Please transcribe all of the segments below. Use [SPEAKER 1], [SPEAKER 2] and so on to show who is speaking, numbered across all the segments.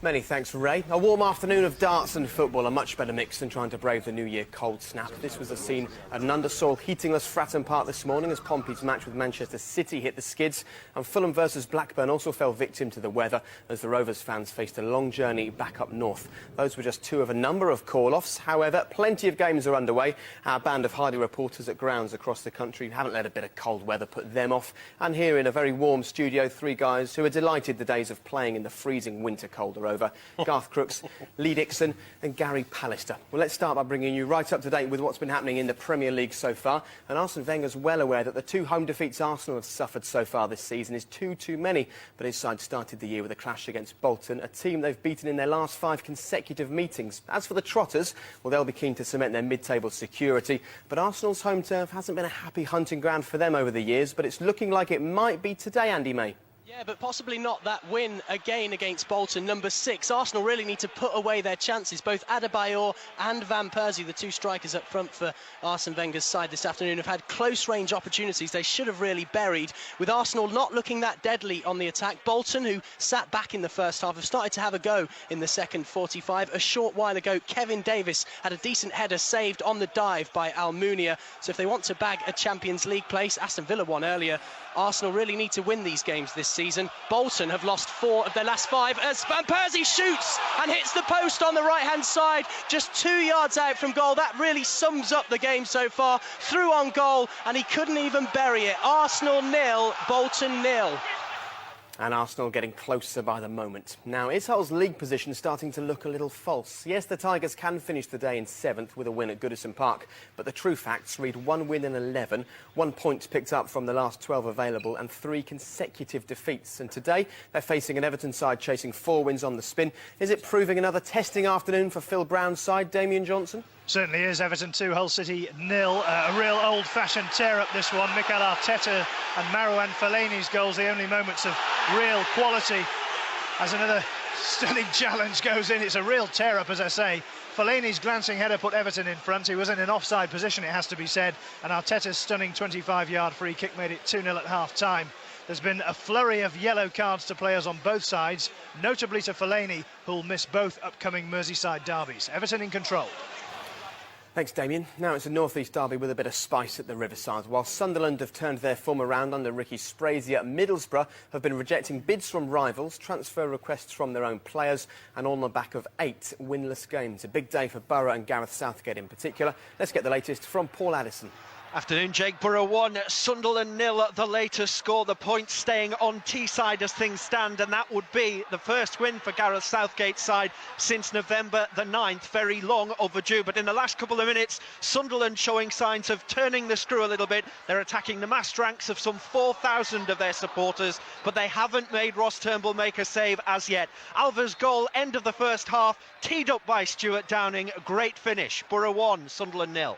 [SPEAKER 1] Many thanks, Ray. A warm afternoon of darts and football, a much better mix than trying to brave the New Year cold snap. This was a scene at an undersoil heatingless Fratton Park this morning as Pompey's match with Manchester City hit the skids, and Fulham versus Blackburn also fell victim to the weather as the Rovers fans faced a long journey back up north. Those were just two of a number of call-offs. However, plenty of games are underway. Our band of hardy reporters at grounds across the country haven't let a bit of cold weather put them off. And here in a very warm studio, three guys who are delighted the days of playing in the freezing winter cold are over. Garth Crooks, Lee Dixon and Gary Pallister. Well, let's start by bringing you right up to date with what's been happening in the Premier League so far. And Arsene Wenger's well aware that the two home defeats Arsenal have suffered so far this season is too many. But his side started the year with a clash against Bolton, a team they've beaten in their last 5 consecutive meetings. As for the Trotters, well, they'll be keen to cement their mid-table security. But Arsenal's home turf hasn't been a happy hunting ground for them over the years, but it's looking like it might be today, Andy May.
[SPEAKER 2] Yeah, but possibly not that win again against Bolton, number 6. Arsenal really need to put away their chances. Both Adebayor and Van Persie, the two strikers up front for Arsene Wenger's side this afternoon, have had close-range opportunities they should have really buried. With Arsenal not looking that deadly on the attack, Bolton, who sat back in the first half, have started to have a go in the second 45. A short while ago, Kevin Davis had a decent header saved on the dive by Almunia. So if they want to bag a Champions League place, Aston Villa won earlier, Arsenal really need to win these games this season. Bolton have lost 4 of their last 5 as Van Persie shoots and hits the post on the right-hand side, just 2 yards out from goal. That really sums up the game so far. Through on goal and he couldn't even bury it. Arsenal 0, Bolton 0.
[SPEAKER 1] And Arsenal getting closer by the moment. Now, is Hull's league position starting to look a little false? Yes, the Tigers can finish the day in 7th with a win at Goodison Park, but the true facts read 1 win in 11, 1 point picked up from the last 12 available, and 3 consecutive defeats. And today, they're facing an Everton side chasing 4 wins on the spin. Is it proving another testing afternoon for Phil Brown's side, Damien Johnson?
[SPEAKER 3] Certainly is. Everton 2, Hull City 0. A real old-fashioned tear-up, this one. Mikel Arteta and Marouane Fellaini's goals, the only moments of real quality. As another stunning challenge goes in, it's a real tear-up, as I say. Fellaini's glancing header put Everton in front. He was in an offside position, it has to be said. And Arteta's stunning 25-yard free kick made it 2-0 at half-time. There's been a flurry of yellow cards to players on both sides, notably to Fellaini, who'll miss both upcoming Merseyside derbies. Everton in control.
[SPEAKER 1] Thanks, Damien. Now it's a north-east derby with a bit of spice at the Riverside. While Sunderland have turned their form around under Ricky Sprazier, Middlesbrough have been rejecting bids from rivals, transfer requests from their own players, and on the back of 8 winless games. A big day for Borough and Gareth Southgate in particular. Let's get the latest from Paul Addison.
[SPEAKER 4] Afternoon, Jake. Borough 1, Sunderland 0, the latest score. The points staying on Teesside as things stand, and that would be the first win for Gareth Southgate's side since November the 9th. Very long overdue, but in the last couple of minutes, Sunderland showing signs of turning the screw a little bit. They're attacking the massed ranks of some 4,000 of their supporters, but they haven't made Ross Turnbull make a save as yet. Alva's goal, end of the first half, teed up by Stuart Downing. Great finish. Borough 1, Sunderland 0.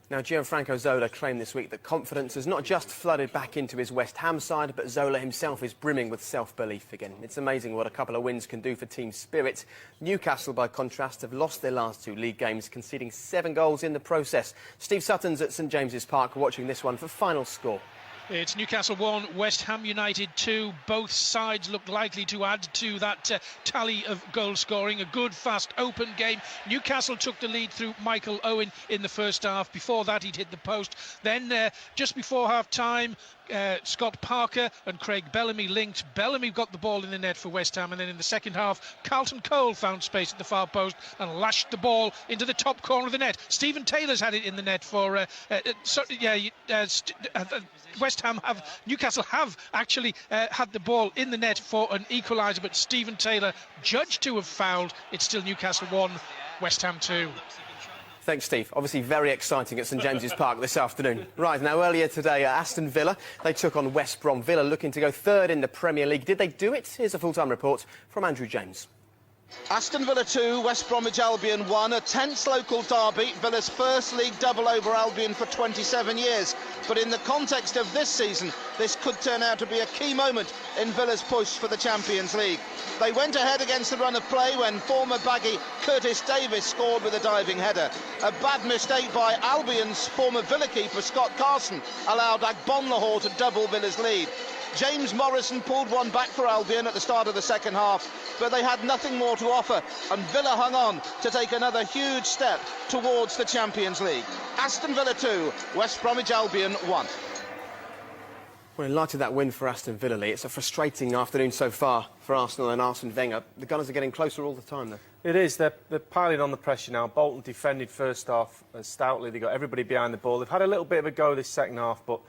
[SPEAKER 1] Now, Gianfranco Zola claimed this week that confidence has not just flooded back into his West Ham side, but Zola himself is brimming with self-belief again. It's amazing what a couple of wins can do for team spirit. Newcastle, by contrast, have lost their last 2 league games, conceding 7 goals in the process. Steve Sutton's at St James's Park watching this one for final score.
[SPEAKER 5] It's Newcastle 1, West Ham United 2. Both sides look likely to add to that tally of goal scoring. A good, fast, open game. Newcastle took the lead through Michael Owen in the first half. Before that, he'd hit the post. Then, just before half-time, Scott Parker and Craig Bellamy linked. Bellamy got the ball in the net for West Ham, and then in the second half, Carlton Cole found space at the far post and lashed the ball into the top corner of the net. Stephen Taylor's had it in the net for West Ham Newcastle have actually had the ball in the net for an equaliser, but Stephen Taylor judged to have fouled. It's still Newcastle 1, West Ham 2.
[SPEAKER 1] Thanks, Steve. Obviously very exciting at St James's Park this afternoon. Right, now earlier today, Aston Villa, they took on West Brom. Villa looking to go 3rd in the Premier League. Did they do it? Here's a full-time report from Andrew James.
[SPEAKER 6] Aston Villa 2, West Bromwich Albion 1, a tense local derby, Villa's first league double over Albion for 27 years. But in the context of this season, this could turn out to be a key moment in Villa's push for the Champions League. They went ahead against the run of play when former baggy Curtis Davis scored with a diving header. A bad mistake by Albion's former Villa keeper Scott Carson allowed Agbonlahor to double Villa's lead. James Morrison pulled one back for Albion at the start of the second half, but they had nothing more to offer, and Villa hung on to take another huge step towards the Champions League. Aston Villa 2, West Bromwich Albion 1.
[SPEAKER 1] Well, in light of that win for Aston Villa, Lee, it's a frustrating afternoon so far for Arsenal and Arsene Wenger. The Gunners are getting closer all the time, though.
[SPEAKER 7] It is. They're piling on the pressure now. Bolton defended first half stoutly. They got everybody behind the ball. They've had a little bit of a go this second half, but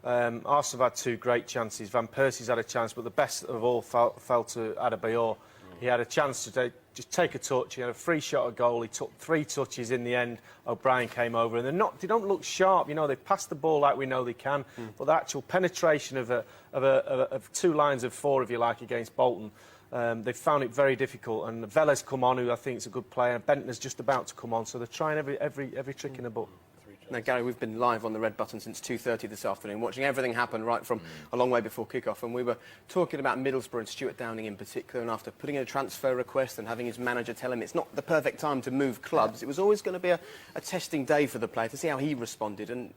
[SPEAKER 7] Arsenal have had 2 great chances. Van Persie's had a chance, but the best of all fell to Adebayor. He had a chance to just take a touch. He had a free shot at goal. He took 3 touches in the end. O'Brien came over, and they don't look sharp. You know, they pass the ball like we know they can, but the actual penetration of 2 lines of 4, if you like, against Bolton, they've found it very difficult. And Vela's come on, who I think is a good player. Bentner's just about to come on, so they're trying every trick in the book.
[SPEAKER 1] Now, Gary, we've been live on the red button since 2:30 this afternoon, watching everything happen right from a long way before kick-off, and we were talking about Middlesbrough and Stuart Downing in particular, and after putting in a transfer request and having his manager tell him it's not the perfect time to move clubs, it was always going to be a testing day for the player to see how he responded, and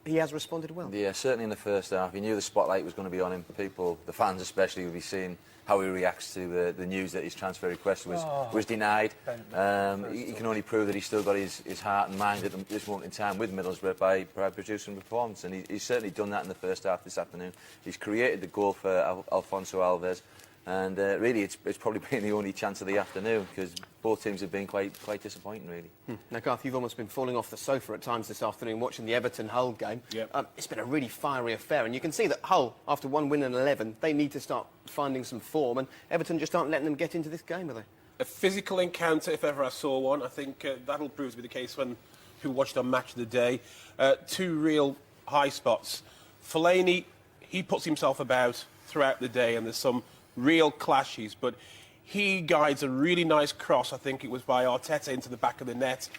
[SPEAKER 1] he has responded well.
[SPEAKER 8] Yeah, certainly in the first half. He knew the spotlight was going to be on him. People, the fans especially, will be seeing how he reacts to the news that his transfer request was denied. He can only prove that he's still got his heart and mind at this moment in time with Middlesbrough by producing performance, and he's certainly done that in the first half this afternoon. He's created the goal for Alfonso Alves, and really it's probably been the only chance of the afternoon, because both teams have been quite disappointing, really.
[SPEAKER 1] Now, Garth, you've almost been falling off the sofa at times this afternoon watching the Everton-Hull game.
[SPEAKER 9] Yep.
[SPEAKER 1] It's been a really fiery affair, and you can see that Hull, after 1 win and 11, they need to start finding some form, and Everton just aren't letting them get into this game, are they?
[SPEAKER 9] A physical encounter, if ever I saw one. I think that'll prove to be the case when who watched on Match of the Day. 2 real high spots. Fellaini, he puts himself about throughout the day, and there's some real clashes, but he guides a really nice cross, I think it was by Arteta, into the back of the net.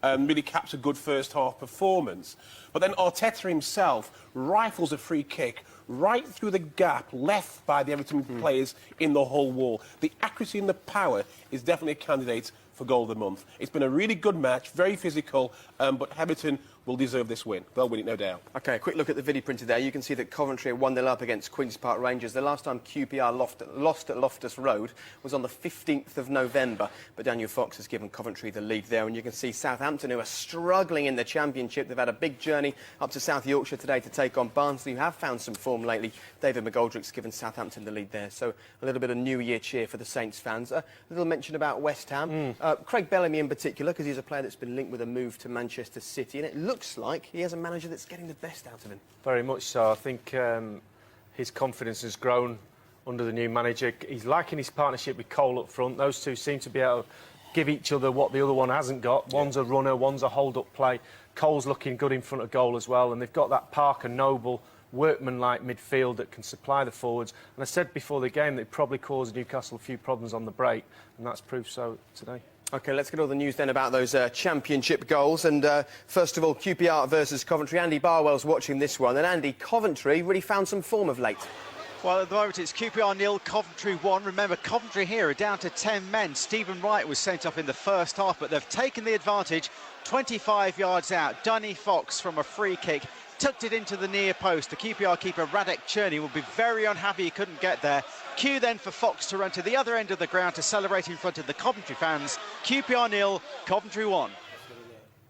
[SPEAKER 9] Really caps a good first half performance. But then Arteta himself rifles a free kick right through the gap left by the Everton players in the Hull wall. The accuracy and the power is definitely a candidate for goal of the month. It's been a really good match, very physical, but Everton will deserve this win. They'll win it, no doubt.
[SPEAKER 1] OK, a quick look at the video printed there. You can see that Coventry are 1-0 up against Queen's Park Rangers. The last time QPR lost at Loftus Road was on the 15th of November, but Daniel Fox has given Coventry the lead there, and you can see Southampton, who are struggling in the Championship. They've had a big journey up to South Yorkshire today to take on Barnsley, who have found some form lately. David McGoldrick's given Southampton the lead there, so a little bit of New Year cheer for the Saints fans. A little mention about West Ham. Craig Bellamy in particular, because he's a player that's been linked with a move to Manchester City, and it looks like he has a manager that's getting the best out of him.
[SPEAKER 7] Very much so. I think his confidence has grown under the new manager. He's liking his partnership with Cole up front. Those two seem to be able to give each other what the other one hasn't got. One's a runner, one's a hold-up play. Cole's looking good in front of goal as well, and they've got that Parker Noble workman-like midfield that can supply the forwards. And I said before the game that it probably caused Newcastle a few problems on the break, and that's proved so today.
[SPEAKER 1] OK, let's get all the news then about those Championship goals. And first of all, QPR versus Coventry. Andy Barwell's watching this one. And Andy, Coventry really found some form of late.
[SPEAKER 10] Well, at the moment it's QPR 0, Coventry 1. Remember, Coventry here are down to 10 men. Stephen Wright was sent off in the first half, but they've taken the advantage. 25 yards out, Dunny Fox from a free kick tucked it into the near post. The QPR keeper Radek Cherny will be very unhappy he couldn't get there. Cue then for Fox to run to the other end of the ground to celebrate in front of the Coventry fans. QPR 0, Coventry 1.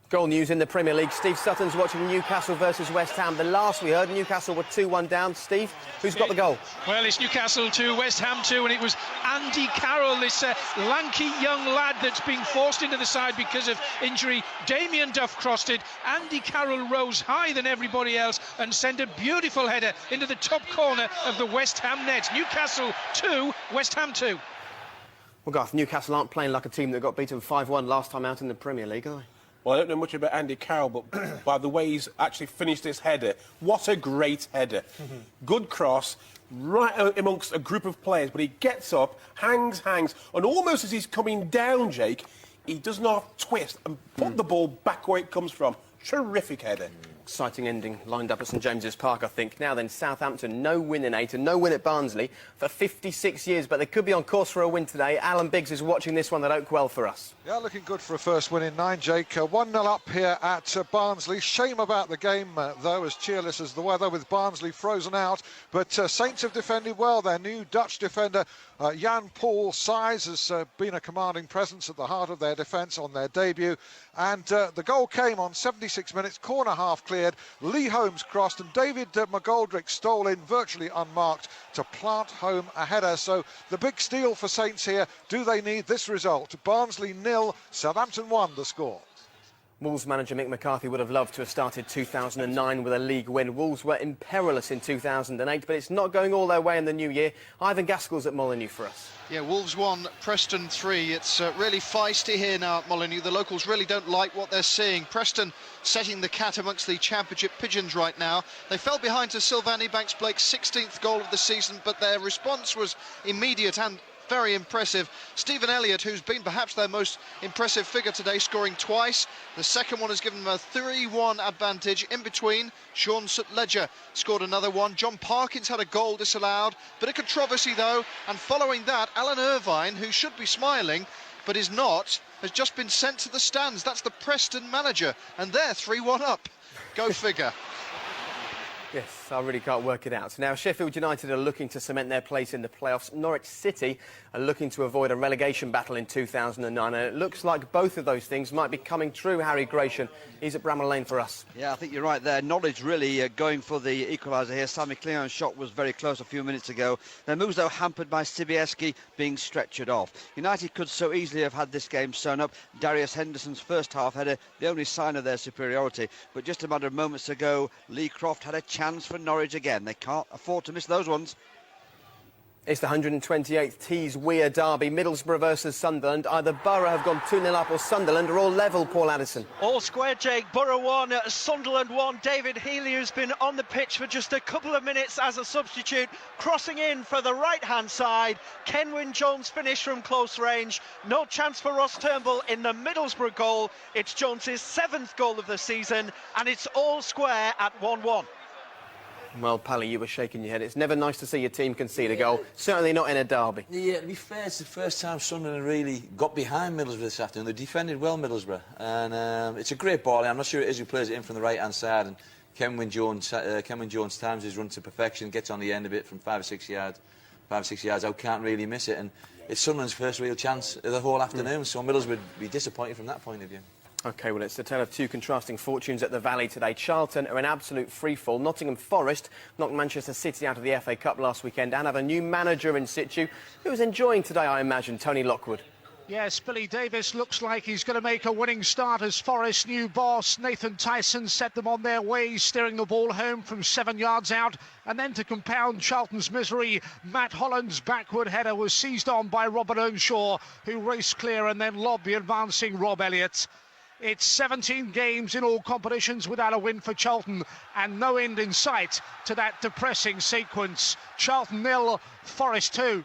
[SPEAKER 1] Goal news in the Premier League. Steve Sutton's watching Newcastle versus West Ham. The last we heard, Newcastle were 2-1 down. Steve, who's got the goal?
[SPEAKER 5] Well, it's Newcastle 2, West Ham 2, and it was Andy Carroll, this lanky young lad that's being forced into the side because of injury. Damien Duff crossed it. Andy Carroll rose higher than everybody else and sent a beautiful header into the top corner of the West Ham net. Newcastle 2, West Ham 2.
[SPEAKER 1] Well, Garth, Newcastle aren't playing like a team that got beaten 5-1 last time out in the Premier League, are they?
[SPEAKER 9] Well, I don't know much about Andy Carroll, but by the way he's actually finished this header, what a great header. Good cross, right amongst a group of players, but he gets up, hangs, and almost as he's coming down, Jake, he does not twist and put the ball back where it comes from. Terrific header.
[SPEAKER 1] Exciting ending lined up at St James's Park, I think. Now then, Southampton, no win in 8 and no win at Barnsley for 56 years, but they could be on course for a win today. Alan Biggs is watching this one at Oakwell for us.
[SPEAKER 11] Yeah, looking good for a first win in 9, Jake. 1-0 up here at Barnsley. Shame about the game, though, as cheerless as the weather, with Barnsley frozen out. But Saints have defended well. Their new Dutch defender, Jan-Paul Sijs, has been a commanding presence at the heart of their defence on their debut. And the goal came on 76 minutes, corner half cleared, Lee Holmes crossed, and David McGoldrick stole in virtually unmarked to plant home a header. So the big steal for Saints here. Do they need this result? Barnsley 0, Southampton 1 the score.
[SPEAKER 1] Wolves manager Mick McCarthy would have loved to have started 2009 with a league win. Wolves were imperilous in 2008, but it's not going all their way in the new year. Ivan Gaskell's at Molineux for us.
[SPEAKER 12] Yeah, Wolves 1, Preston 3. It's really feisty here now at Molineux. The locals really don't like what they're seeing. Preston setting the cat amongst the championship pigeons right now. They fell behind to Sylvain Ebanks-Blake's 16th goal of the season, but their response was immediate and very impressive. Stephen Elliott, who's been perhaps their most impressive figure today, scoring twice. The second one has given them a 3-1 advantage. In between, Sean Ledger scored another one. John Parkins had a goal disallowed. Bit of controversy though, and following that, Alan Irvine, who should be smiling but is not, has just been sent to the stands. That's the Preston manager, and they're 3-1 up. Go figure.
[SPEAKER 1] Yes, I really can't work it out. Now, Sheffield United are looking to cement their place in the playoffs. Norwich City are looking to avoid a relegation battle in 2009. And it looks like both of those things might be coming true. Harry Gratian, he's at Bramall Lane for us.
[SPEAKER 13] Yeah, I think you're right there. Norwich really going for the equaliser here. Sammy Cleon's shot was very close a few minutes ago. Their moves, though, hampered by Sibieski being stretchered off. United could so easily have had this game sewn up. Darius Henderson's first half header, the only sign of their superiority. But just a matter of moments ago, Lee Croft had a chance for Norwich again. They can't afford to miss those ones.
[SPEAKER 1] It's the 128th Tees Weir derby. Middlesbrough versus Sunderland. Either Borough have gone 2-0 up or Sunderland are all level, Paul Addison.
[SPEAKER 4] All square, Jake. Borough 1, Sunderland 1. David Healy, who's been on the pitch for just a couple of minutes as a substitute, crossing in for the right-hand side. Kenwyn Jones finished from close range. No chance for Ross Turnbull in the Middlesbrough goal. It's Jones's 7th goal of the season, and it's all square at 1-1.
[SPEAKER 1] Well, Pally, you were shaking your head. It's never nice to see your team concede a goal. Certainly not in a derby.
[SPEAKER 8] Yeah, to be fair, it's the first time Sunderland really got behind Middlesbrough this afternoon. They defended well, Middlesbrough. And it's a great ball. I'm not sure it is who plays it in from the right-hand side. And Kenwyn Jones times his run to perfection, gets on the end of it from 5 or 6 yards. 5 or 6 yards out, can't really miss it. And it's Sunderland's first real chance of the whole afternoon. So Middlesbrough would be disappointed from that point of view.
[SPEAKER 1] OK, well, it's the tale of two contrasting fortunes at the Valley today. Charlton are in absolute freefall. Nottingham Forest knocked Manchester City out of the FA Cup last weekend and have a new manager in situ who is enjoying today, I imagine, Tony Lockwood.
[SPEAKER 3] Yes, Billy Davis looks like he's going to make a winning start as Forest's new boss. Nathan Tyson set them on their way, steering the ball home from 7 yards out. And then to compound Charlton's misery, Matt Holland's backward header was seized on by Robert Earnshaw, who raced clear and then lobbed the advancing Rob Elliott. It's 17 games in all competitions without a win for Charlton and no end in sight to that depressing sequence. Charlton 0, Forest 2.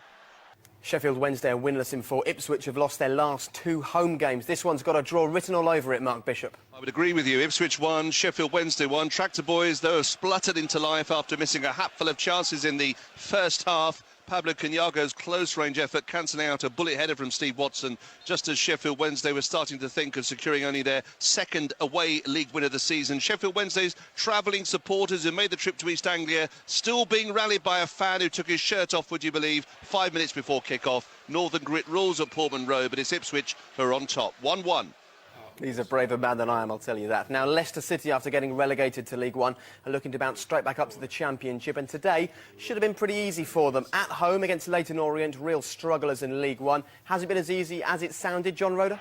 [SPEAKER 1] Sheffield Wednesday are winless in 4. Ipswich have lost their last 2 home games. This one's got a draw written all over it, Mark Bishop.
[SPEAKER 14] I would agree with you. Ipswich 1, Sheffield Wednesday 1. Tractor Boys, though, have spluttered into life after missing a hatful of chances in the first half. Pablo Cunyago's close-range effort cancelling out a bullet header from Steve Watson, just as Sheffield Wednesday were starting to think of securing only their second away league win of the season. Sheffield Wednesday's travelling supporters who made the trip to East Anglia still being rallied by a fan who took his shirt off, would you believe, 5 minutes before kick-off. Northern grit rules at Portman Road, but it's Ipswich who are on top. 1-1.
[SPEAKER 1] He's a braver man than I am, I'll tell you that. Now, Leicester City, after getting relegated to League One, are looking to bounce straight back up to the Championship, and today should have been pretty easy for them. At home against Leyton Orient, real strugglers in League One. Has it been as easy as it sounded, John Roeder?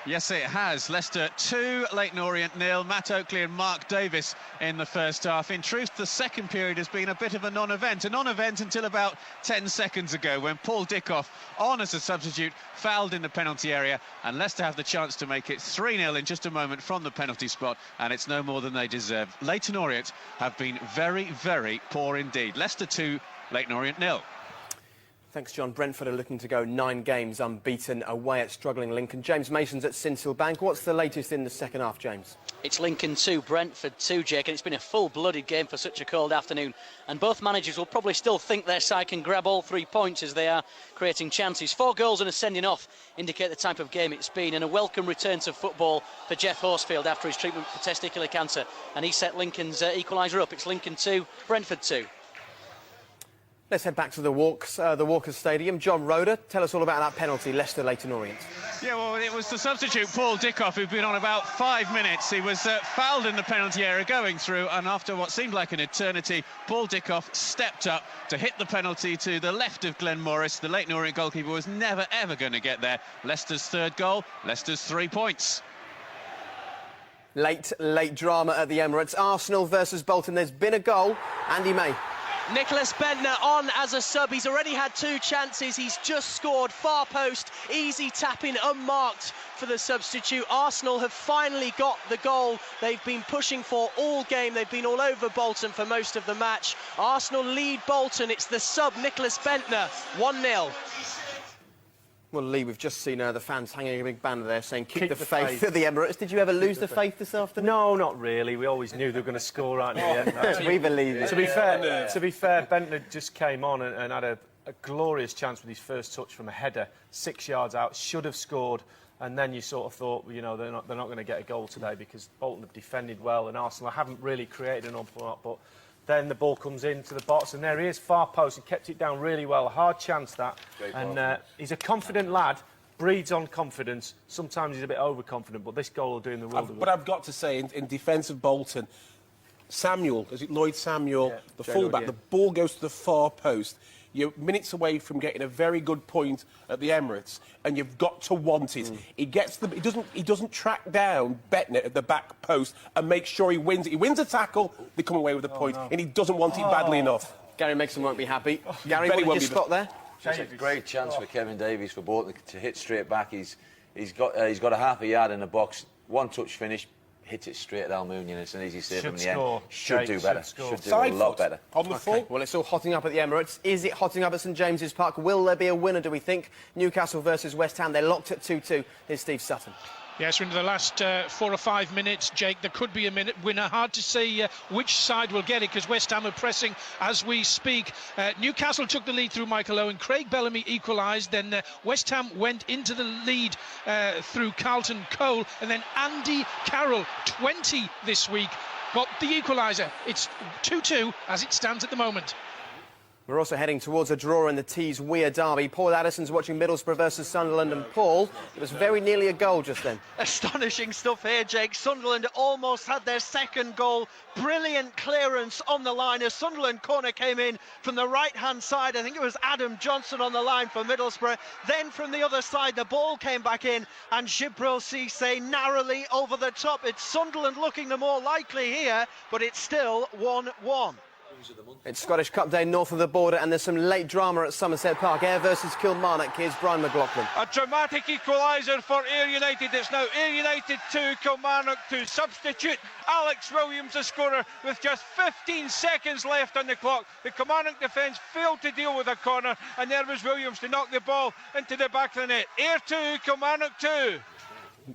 [SPEAKER 15] Yes, it has. Leicester 2, Leyton Orient 0. Matt Oakley and Mark Davis in the first half. In truth, the second period has been a bit of a non-event. A non-event until about 10 seconds ago when Paul Dickoff, on as a substitute, fouled in the penalty area. And Leicester have the chance to make it 3-0 in just a moment from the penalty spot. And it's no more than they deserve. Leyton Orient have been very, very poor indeed. Leicester 2, Leyton Orient 0.
[SPEAKER 1] Thanks, John. Brentford are looking to go 9 games unbeaten away at struggling Lincoln. James Mason's at Sincil Bank. What's the latest in the second half, James?
[SPEAKER 16] It's Lincoln 2, Brentford 2, Jake, and it's been a full-blooded game for such a cold afternoon. And both managers will probably still think their side can grab all 3 points as they are creating chances. 4 goals and a sending off indicate the type of game it's been, and a welcome return to football for Jeff Horsfield after his treatment for testicular cancer. And he set Lincoln's equaliser up. It's Lincoln 2, Brentford 2.
[SPEAKER 1] Let's head back to the Walkers Stadium. John Roeder, tell us all about that penalty, Leicester Leyton Orient.
[SPEAKER 15] Yeah, well, it was the substitute, Paul Dickoff, who'd been on about 5 minutes. He was fouled in the penalty area going through, and after what seemed like an eternity, Paul Dickoff stepped up to hit the penalty to the left of Glenn Morris. The Leyton Orient goalkeeper was never, ever going to get there. Leicester's 3rd goal, Leicester's 3 points.
[SPEAKER 1] Late drama at the Emirates. Arsenal versus Bolton. There's been a goal. Andy May.
[SPEAKER 2] Nicholas Bentner on as a sub. He's already had 2 chances. He's just scored. Far post, easy tapping, unmarked for the substitute. Arsenal have finally got the goal they've been pushing for all game. They've been all over Bolton for most of the match. Arsenal lead Bolton. It's the sub, Nicholas Bentner, 1-0.
[SPEAKER 1] Well, Lee, we've just seen the fans hanging a big banner there saying keep the faith at the Emirates. Did you ever lose the faith this afternoon?
[SPEAKER 7] No, not really. We always knew they were going to score right near the end.
[SPEAKER 1] We believe it.
[SPEAKER 7] To be fair, Bentner just came on and had a glorious chance with his first touch from a header, 6 yards out, should have scored. And then you sort of thought, you know, they're not going to get a goal today because Bolton have defended well and Arsenal haven't really created an awful lot. But then the ball comes into the box and there he is, far post. He kept it down really well. A hard chance, that. And he's a confident lad, breeds on confidence. Sometimes he's a bit overconfident, but this goal will do him the world of good.
[SPEAKER 9] But I've got to say, in defence of Bolton, Samuel, is it Lloyd Samuel, the fullback, the ball goes to the far post. You're minutes away from getting a very good point at the Emirates, and you've got to want it. He doesn't track down Bentner at the back post and make sure he wins it. He wins a tackle, they come away with a point, and he doesn't want it badly enough.
[SPEAKER 1] Gary Mason won't be happy. Gary, what did you spot there?
[SPEAKER 8] It's a great chance for Kevin Davies for Bolton to hit straight back. He's got a half a yard in the box, 1 touch finish. Hits it straight at Almunia. It's an easy save in the end. Should do better. Should do a lot better.
[SPEAKER 1] On the full. Well, it's all hotting up at the Emirates. Is it hotting up at St James's Park? Will there be a winner, do we think? Newcastle versus West Ham. They're locked at 2-2. Here's Steve Sutton.
[SPEAKER 5] Yes, we're into the last 4 or 5 minutes, Jake. There could be a winner. Hard to say which side will get it because West Ham are pressing as we speak. Newcastle took the lead through Michael Owen. Craig Bellamy equalised. Then West Ham went into the lead through Carlton Cole. And then Andy Carroll, 20 this week, got the equaliser. It's 2-2 as it stands at the moment.
[SPEAKER 1] We're also heading towards a draw in the Tees Weir derby. Paul Addison's watching Middlesbrough versus Sunderland, and Paul, it was very nearly a goal just then.
[SPEAKER 4] Astonishing stuff here, Jake. Sunderland almost had their 2nd goal. Brilliant clearance on the line. A Sunderland corner came in from the right-hand side. I think it was Adam Johnson on the line for Middlesbrough. Then from the other side, the ball came back in, and Gibril Cisse narrowly over the top. It's Sunderland looking the more likely here, but it's still 1-1.
[SPEAKER 1] It's Scottish Cup Day north of the border, and there's some late drama at Somerset Park. Ayr versus Kilmarnock. Here's Brian McLaughlin.
[SPEAKER 17] A dramatic equaliser for Ayr United. It's now Ayr United 2, Kilmarnock 2. Substitute Alex Williams, the scorer, with just 15 seconds left on the clock. The Kilmarnock defence failed to deal with a corner, and there was Williams to knock the ball into the back of the net. Ayr 2, Kilmarnock 2.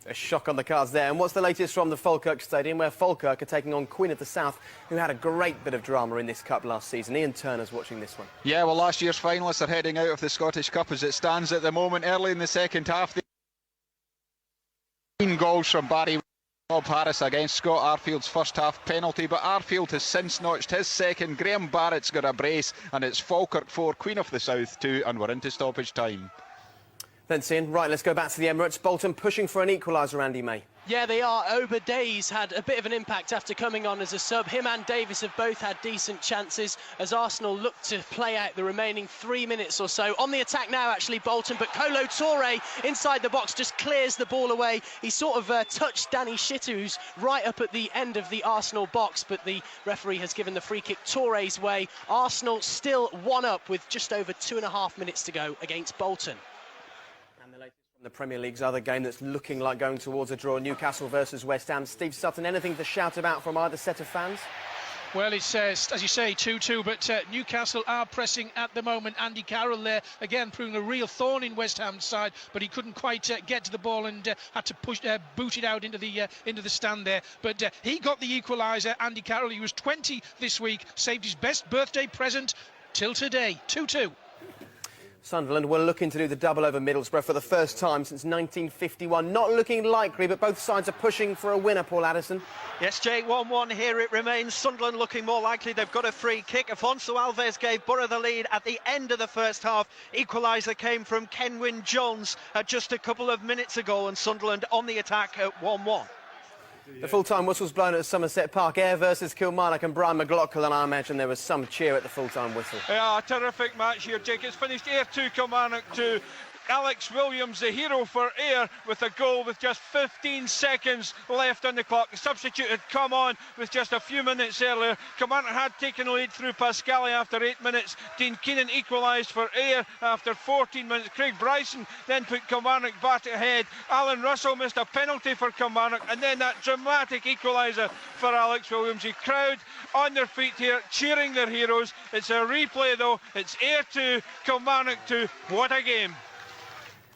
[SPEAKER 1] A shock on the cards there. And what's the latest from the Falkirk Stadium, where Falkirk are taking on Queen of the South, who had a great bit of drama in this cup last season. Ian Turner's watching this one.
[SPEAKER 18] Yeah, well, last year's finalists are heading out of the Scottish Cup as it stands at the moment. Early in the second half, 15 goals from Barry Bob Harris against Scott Arfield's first half penalty, but Arfield has since notched his second. Graham Barrett's got a brace, and it's Falkirk 4, Queen of the South 2, and we're into stoppage time.
[SPEAKER 1] Thanks, Ian. Right, let's go back to the Emirates. Bolton pushing for an equaliser, Andy May.
[SPEAKER 2] Yeah, they are. Ober Days had a bit of an impact after coming on as a sub. Him and Davis have both had decent chances as Arsenal look to play out the remaining 3 minutes or so. On the attack now, actually, Bolton, but Kolo Toure inside the box just clears the ball away. He sort of touched Danny Shitter, who's right up at the end of the Arsenal box, but the referee has given the free kick Toure's way. Arsenal still 1-up with just over 2.5 minutes to go against Bolton.
[SPEAKER 1] The Premier League's other game that's looking like going towards a draw, Newcastle versus West Ham. Steve Sutton, anything to shout about from either set of fans?
[SPEAKER 5] Well, it's, as you say, 2-2, but Newcastle are pressing at the moment. Andy Carroll there, again, proving a real thorn in West Ham's side, but he couldn't quite get to the ball and had to boot it out into the stand there. But he got the equaliser, Andy Carroll. He was 20 this week, saved his best birthday present till today. 2-2.
[SPEAKER 1] Sunderland were looking to do the double over Middlesbrough for the first time since 1951. Not looking likely, but both sides are pushing for a winner, Paul Addison.
[SPEAKER 4] Yes, Jay, 1-1 here it remains. Sunderland looking more likely. They've got a free kick. Afonso Alves gave Borough the lead at the end of the first half. Equaliser came from Kenwyn Jones just a couple of minutes ago, and Sunderland on the attack at 1-1.
[SPEAKER 1] The full-time whistle's blown at Somerset Park. Ayr versus Kilmarnock, and Brian McLaughlin, I imagine there was some cheer at the full-time whistle.
[SPEAKER 17] Yeah, a terrific match here, Jake. It's finished Ayr 2, Kilmarnock 2. Alex Williams, the hero for Ayr, with a goal with just 15 seconds left on the clock. The substitute had come on with just a few minutes earlier. Kilmarnock had taken the lead through Pascali after 8 minutes. Dean Keenan equalised for Ayr after 14 minutes. Craig Bryson then put Kilmarnock back ahead. Alan Russell missed a penalty for Kilmarnock, and then that dramatic equaliser for Alex Williams. The crowd on their feet here, cheering their heroes. It's a replay though. It's Ayr 2, Kilmarnock 2. What a game.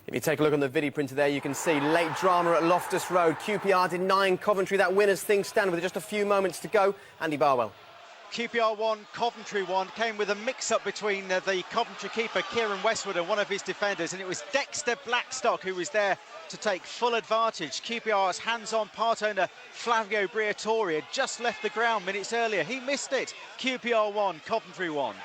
[SPEAKER 1] If you take a look on the video printer there, you can see late drama at Loftus Road. QPR denying Coventry that win as things stand with just a few moments to go. Andy Barwell.
[SPEAKER 10] QPR 1, Coventry 1, came with a mix-up between the Coventry keeper, Kieran Westwood, and one of his defenders, and it was Dexter Blackstock who was there to take full advantage. QPR's hands-on part owner, Flavio Briatore, had just left the ground minutes earlier. He missed it. QPR 1, Coventry 1.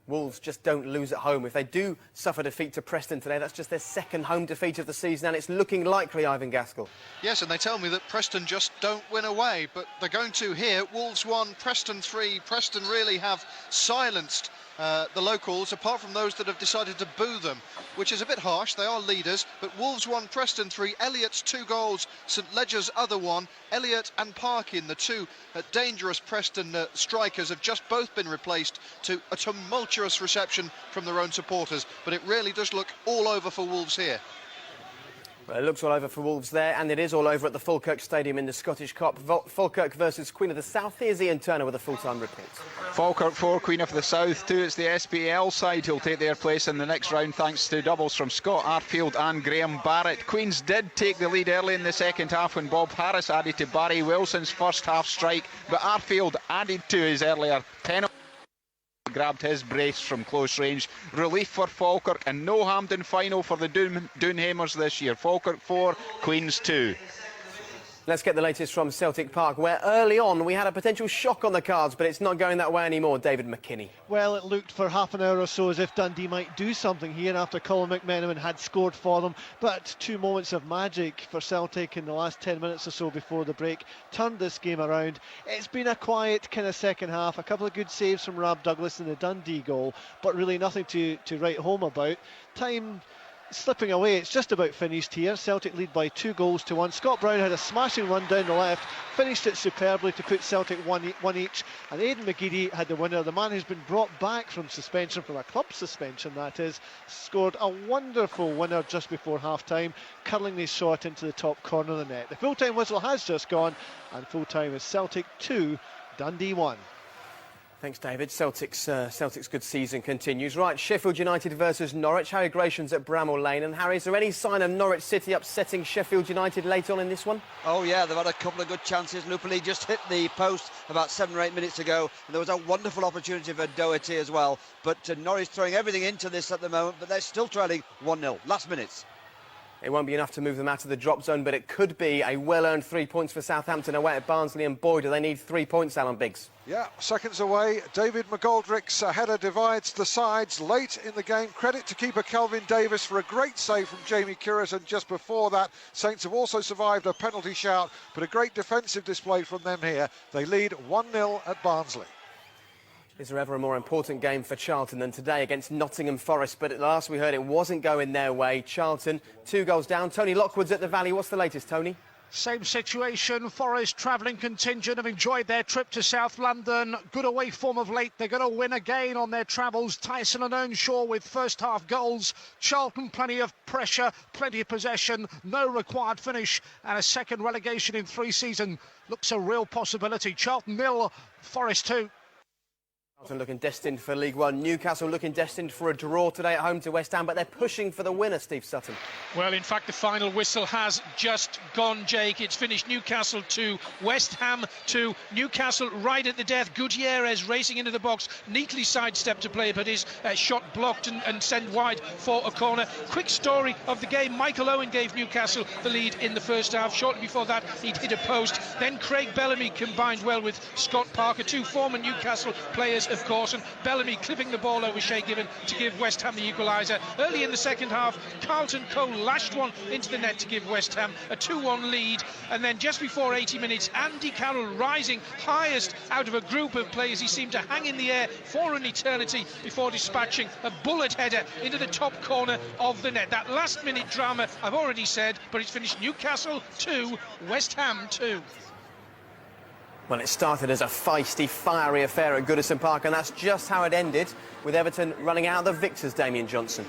[SPEAKER 1] Wolves just don't lose at home. If they do suffer defeat to Preston today, that's just their second home defeat of the season, and it's looking likely, Ivan Gaskell.
[SPEAKER 12] Yes, and they tell me that Preston just don't win away, but they're going to here. Wolves 1, Preston 3. Preston really have silenced the locals, apart from those that have decided to boo them, which is a bit harsh. They are leaders, but Wolves 1, Preston 3. Elliott's 2 goals, St Ledger's other one. Elliott and Parkin, the two dangerous Preston strikers, have just both been replaced to a tumultuous reception from their own supporters, but it really does look all over for Wolves here.
[SPEAKER 1] Well, it looks all over for Wolves there, and it is all over at the Falkirk Stadium in the Scottish Cup. Falkirk versus Queen of the South. Here's Ian Turner with a full-time report.
[SPEAKER 18] Falkirk 4, Queen of the South 2. It's the SPL side who'll take their place in the next round thanks to doubles from Scott Arfield and Graham Barrett. Queens did take the lead early in the second half when Bob Harris added to Barry Wilson's first half strike, but Arfield added to his earlier penalty. Grabbed his brace from close range. Relief for Falkirk, and no Hampden final for the Doonhamers this year. Falkirk 4, Queens 2.
[SPEAKER 1] Let's get the latest from Celtic Park, where early on we had a potential shock on the cards, but it's not going that way anymore. David McKinney.
[SPEAKER 19] Well, it looked for half an hour or so as if Dundee might do something here after Colin McMenamin had scored for them, but 2 moments of magic for Celtic in the last 10 minutes or so before the break turned this game around. It's been a quiet kind of second half, a couple of good saves from Rob Douglas in the Dundee goal, but really nothing to write home about. Time slipping away, it's just about finished here. Celtic lead by 2-1. Scott Brown had a smashing run down the left, finished it superbly to put Celtic one each, and Aidan McGeady had the winner. The man who's been brought back from suspension, from a club suspension that is, scored a wonderful winner just before half-time, curling his shot into the top corner of the net. The full-time whistle has just gone, and full-time is Celtic 2, Dundee 1.
[SPEAKER 1] Thanks, David. Celtic's good season continues. Right, Sheffield United versus Norwich. Harry Grayson's at Bramall Lane. And Harry, is there any sign of Norwich City upsetting Sheffield United late on in this one?
[SPEAKER 13] Oh yeah, they've had a couple of good chances. Lupoli just hit the post about 7 or 8 minutes ago, and there was a wonderful opportunity for Doherty as well. But Norwich throwing everything into this at the moment, but they're still trailing 1-0. Last minutes.
[SPEAKER 1] It won't be enough to move them out of the drop zone, but it could be a well-earned 3 points for Southampton away at Barnsley, and boy, do they need 3 points, Alan Biggs.
[SPEAKER 11] Yeah, seconds away. David McGoldrick's header divides the sides late in the game. Credit to keeper Kelvin Davis for a great save from Jamie Curris, and just before that, Saints have also survived a penalty shout, but a great defensive display from them here. They lead 1-0 at Barnsley.
[SPEAKER 1] Is there ever a more important game for Charlton than today against Nottingham Forest? But at last we heard it wasn't going their way. Charlton 2 goals down. Tony Lockwood's at the Valley. What's the latest, Tony?
[SPEAKER 3] Same situation. Forest travelling contingent have enjoyed their trip to South London. Good away form of late. They're going to win again on their travels. Tyson and Earnshaw with first half goals. Charlton, plenty of pressure, plenty of possession, no required finish, and a second relegation in 3 seasons looks a real possibility. Charlton 0, Forest 2.
[SPEAKER 1] Charlton looking destined for League One. Newcastle looking destined for a draw today at home to West Ham, but they're pushing for the winner, Steve Sutton.
[SPEAKER 5] Well, in fact, the final whistle has just gone, Jake. It's finished Newcastle 2, West Ham 2. Newcastle right at the death. Gutierrez racing into the box, neatly sidestepped to play, but his shot blocked and sent wide for a corner. Quick story of the game. Michael Owen gave Newcastle the lead in the first half. Shortly before that, he'd hit a post. Then Craig Bellamy combined well with Scott Parker, 2 former Newcastle players, of course, and Bellamy clipping the ball over Shea Given to give West Ham the equaliser. Early in the second half, Carlton Cole lashed one into the net to give West Ham a 2-1 lead, and then just before 80 minutes, Andy Carroll rising highest out of a group of players. He seemed to hang in the air for an eternity before dispatching a bullet header into the top corner of the net. That last-minute drama I've already said, but it's finished Newcastle 2, West Ham 2.
[SPEAKER 1] Well, it started as a feisty, fiery affair at Goodison Park, and that's just how it ended, with Everton running out the victors, Damien Johnson.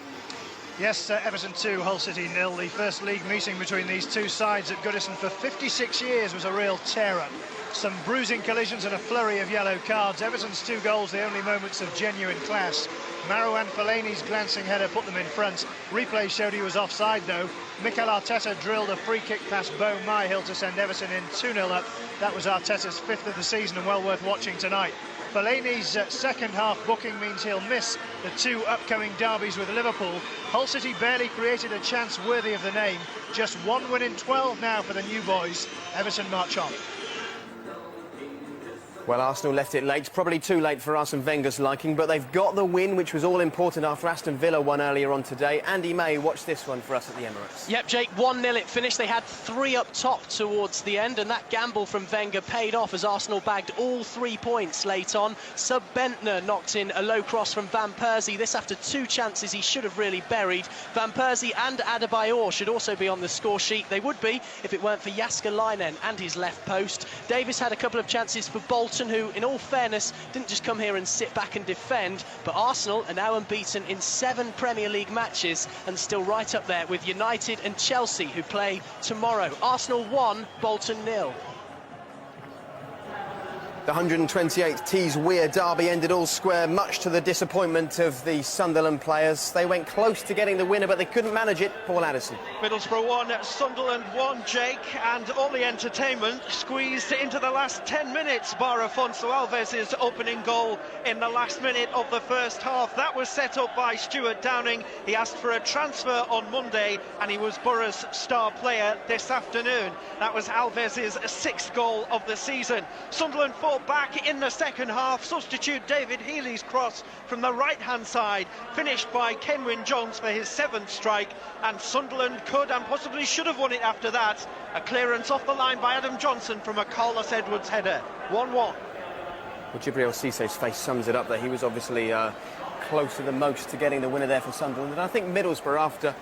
[SPEAKER 3] Yes, Everton 2, Hull City 0. The first league meeting between these two sides at Goodison for 56 years was a real tear-up. Some bruising collisions and a flurry of yellow cards. Everton's 2 goals, the only moments of genuine class. Marouane Fellaini's glancing header put them in front. Replay showed he was offside, though. Mikel Arteta drilled a free kick past Bo Myhill to send Everton in 2-0 up. That was Arteta's 5th of the season and well worth watching tonight. Fellaini's second half booking means he'll miss the 2 upcoming derbies with Liverpool. Hull City barely created a chance worthy of the name. Just 1 win in 12 now for the new boys. Everton march on.
[SPEAKER 1] Well, Arsenal left it late, probably too late for Arsene Wenger's liking, but they've got the win, which was all important after Aston Villa won earlier on today. Andy May, watch this one for us at the Emirates.
[SPEAKER 2] Yep, Jake, 1-0 it finished. They had 3 up top towards the end, and that gamble from Wenger paid off as Arsenal bagged all 3 points late on. Sub Bentner knocked in a low cross from Van Persie. This after 2 chances he should have really buried. Van Persie and Adebayor should also be on the score sheet. They would be if it weren't for Jaska Leinen and his left post. Davis had a couple of chances for Bolton, who, in all fairness, didn't just come here and sit back and defend, but Arsenal are now unbeaten in 7 Premier League matches and still right up there with United and Chelsea, who play tomorrow. Arsenal 1, Bolton 0.
[SPEAKER 1] The 128th Tees Weir derby ended all square, much to the disappointment of the Sunderland players. They went close to getting the winner, but they couldn't manage it. Paul Addison.
[SPEAKER 4] Middlesbrough 1, Sunderland 1, Jake, and all the entertainment squeezed into the last 10 minutes, bar Afonso Alves' opening goal in the last minute of the first half. That was set up by Stuart Downing. He asked for a transfer on Monday, and he was Borough's star player this afternoon. That was Alves' 6th goal of the season. Sunderland fought back in the second half. Substitute David Healy's cross from the right-hand side, finished by Kenwyne Jones for his 7th strike, and Sunderland could and possibly should have won it after that. A clearance off the line by Adam Johnson from a Carlos Edwards header. 1-1.
[SPEAKER 1] Well, Djibril Cissé's face sums it up there. He was obviously closer than most to getting the winner there for Sunderland, and I think Middlesbrough, after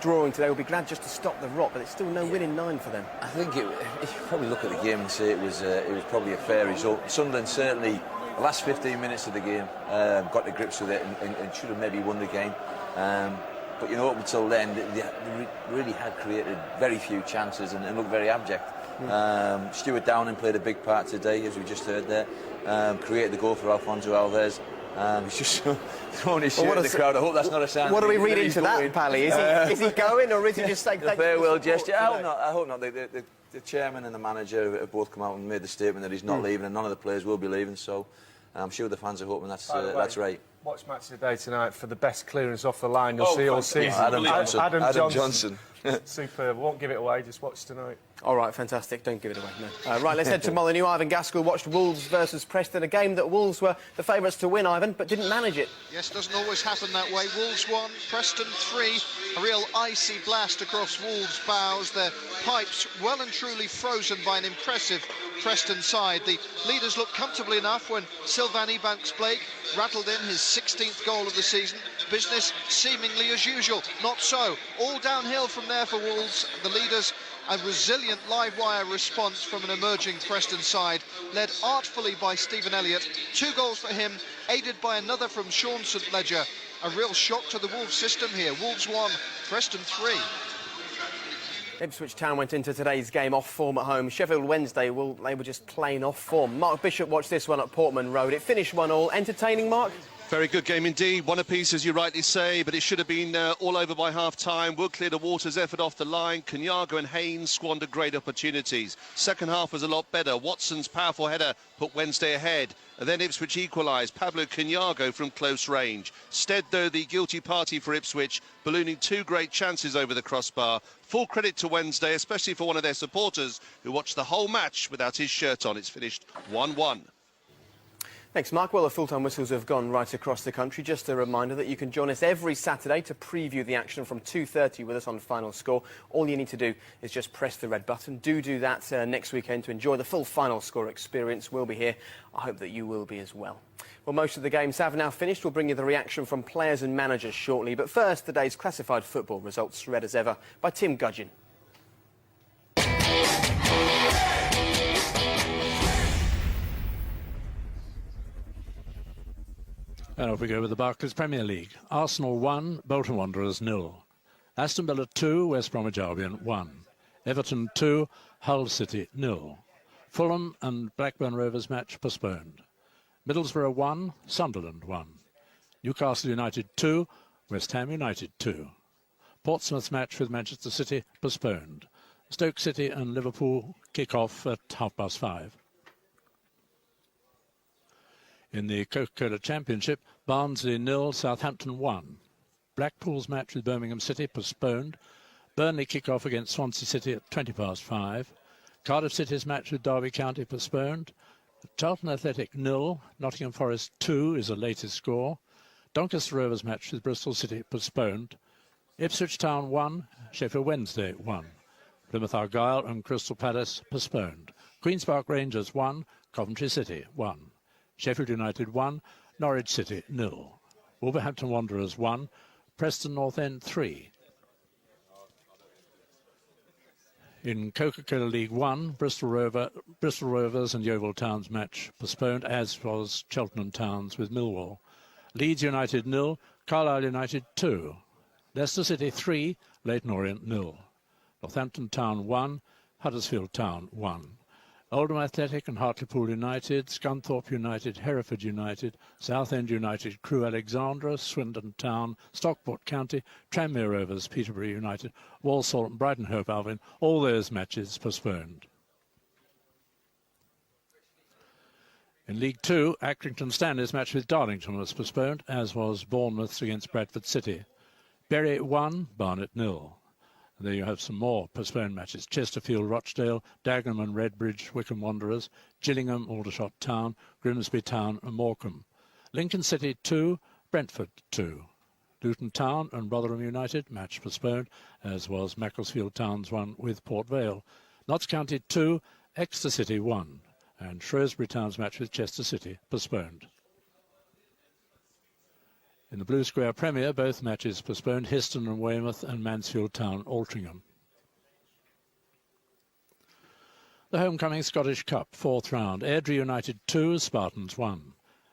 [SPEAKER 1] drawing today, will be glad just to stop the rot, but it's still no win in 9 for them.
[SPEAKER 8] I think if you probably look at the game and say it was probably a fair result. Sunderland certainly, the last 15 minutes of the game, got to grips with it and should have maybe won the game. But you know, up until then, they really had created very few chances and looked very abject. Stuart Downing played a big part today, as we just heard there. Created the goal for Alfonso Alves. He's just throwing his shirt at the crowd. I hope that's not a sign.
[SPEAKER 1] What do we read into that, Pally? Is he going, or is he just saying
[SPEAKER 8] a farewell gesture? I hope not. The chairman and the manager have both come out and made the statement that he's not leaving, and none of the players will be leaving. So I'm sure the fans are hoping that's right.
[SPEAKER 7] Watch Match of the Day tonight for the best clearance off the line you'll see all season.
[SPEAKER 8] Adam Johnson.
[SPEAKER 7] Superb. Won't give it away, just watch tonight.
[SPEAKER 1] All right, fantastic. Don't give it away, no. Right, let's head to Molineux. Ivan Gaskell watched Wolves versus Preston, a game that Wolves were the favourites to win, Ivan, but didn't manage it.
[SPEAKER 12] Yes, doesn't always happen that way. Wolves 1, Preston 3. A real icy blast across Wolves' bows. Their pipes well and truly frozen by an impressive Preston side. The leaders looked comfortably enough when Sylvain Ebanks-Blake rattled in his 16th goal of the season. Business seemingly as usual. Not so. All downhill from there for Wolves. The leaders A resilient live wire response from an emerging Preston side, led artfully by Stephen Elliott. 2 goals for him, aided by another from Sean St Ledger. A real shock to the Wolves system here. Wolves 1, Preston 3.
[SPEAKER 1] Ipswich Town went into today's game off form at home. Sheffield Wednesday, they were just plain off form. Mark Bishop watched this one at Portman Road. It finished 1-1. Entertaining, Mark?
[SPEAKER 14] Very good game indeed. One apiece, as you rightly say, but it should have been all over by half-time. Wood cleared a Waters effort off the line. Canyago and Haynes squandered great opportunities. Second half was a lot better. Watson's powerful header put Wednesday ahead. And then Ipswich equalised. Pablo Canyago from close range. Stead, though, the guilty party for Ipswich, ballooning 2 great chances over the crossbar. Full credit to Wednesday, especially for one of their supporters who watched the whole match without his shirt on. It's finished 1-1.
[SPEAKER 1] Thanks, Mark. Well, the full-time whistles have gone right across the country. Just a reminder that you can join us every Saturday to preview the action from 2:30 with us on Final Score. All you need to do is just press the red button. Do that next weekend to enjoy the full Final Score experience. We'll be here. I hope that you will be as well. Well, most of the games have now finished. We'll bring you the reaction from players and managers shortly. But first, today's classified football results read as ever by Tim Gudgin.
[SPEAKER 20] And off we go with the Barclays Premier League. Arsenal 1, Bolton Wanderers 0. Aston Villa 2, West Bromwich Albion 1. Everton 2, Hull City 0. Fulham and Blackburn Rovers match postponed. Middlesbrough 1, Sunderland 1. Newcastle United 2, West Ham United 2. Portsmouth's match with Manchester City postponed. Stoke City and Liverpool kick off at 5:30. In the Coca-Cola Championship, Barnsley 0, Southampton 1. Blackpool's match with Birmingham City postponed. Burnley kick off against Swansea City at 5:20. Cardiff City's match with Derby County postponed. Charlton Athletic 0, Nottingham Forest 2 is the latest score. Doncaster Rovers match with Bristol City postponed. Ipswich Town 1, Sheffield Wednesday 1. Plymouth Argyle and Crystal Palace postponed. Queen's Park Rangers 1, Coventry City 1. Sheffield United 1, Norwich City 0. Wolverhampton Wanderers 1, Preston North End 3. In Coca-Cola League 1, Bristol Rovers and Yeovil Town's match postponed, as was Cheltenham Town's with Millwall. Leeds United 0, Carlisle United 2. Leicester City 3, Leyton Orient 0. Northampton Town 1, Huddersfield Town 1. Oldham Athletic and Hartlepool United, Scunthorpe United, Hereford United, Southend United, Crewe Alexandra, Swindon Town, Stockport County, Tranmere Rovers, Peterborough United, Walsall and Brighton Hove Albion, all those matches postponed. In League 2, Accrington Stanley's match with Darlington was postponed, as was Bournemouth's against Bradford City. Bury 1, Barnet 0. There you have some more postponed matches. Chesterfield, Rochdale, Dagenham and Redbridge, Wycombe Wanderers, Gillingham, Aldershot Town, Grimsby Town and Morecambe. Lincoln City 2, Brentford 2. Luton Town and Rotherham United, match postponed, as was Macclesfield Town's one with Port Vale. Notts County 2, Exeter City 1. And Shrewsbury Town's match with Chester City postponed. In the Blue Square Premier, both matches postponed, Histon and Weymouth and Mansfield Town, Altrincham. The homecoming Scottish Cup, 4th round. Airdrie United 2, Spartans 1.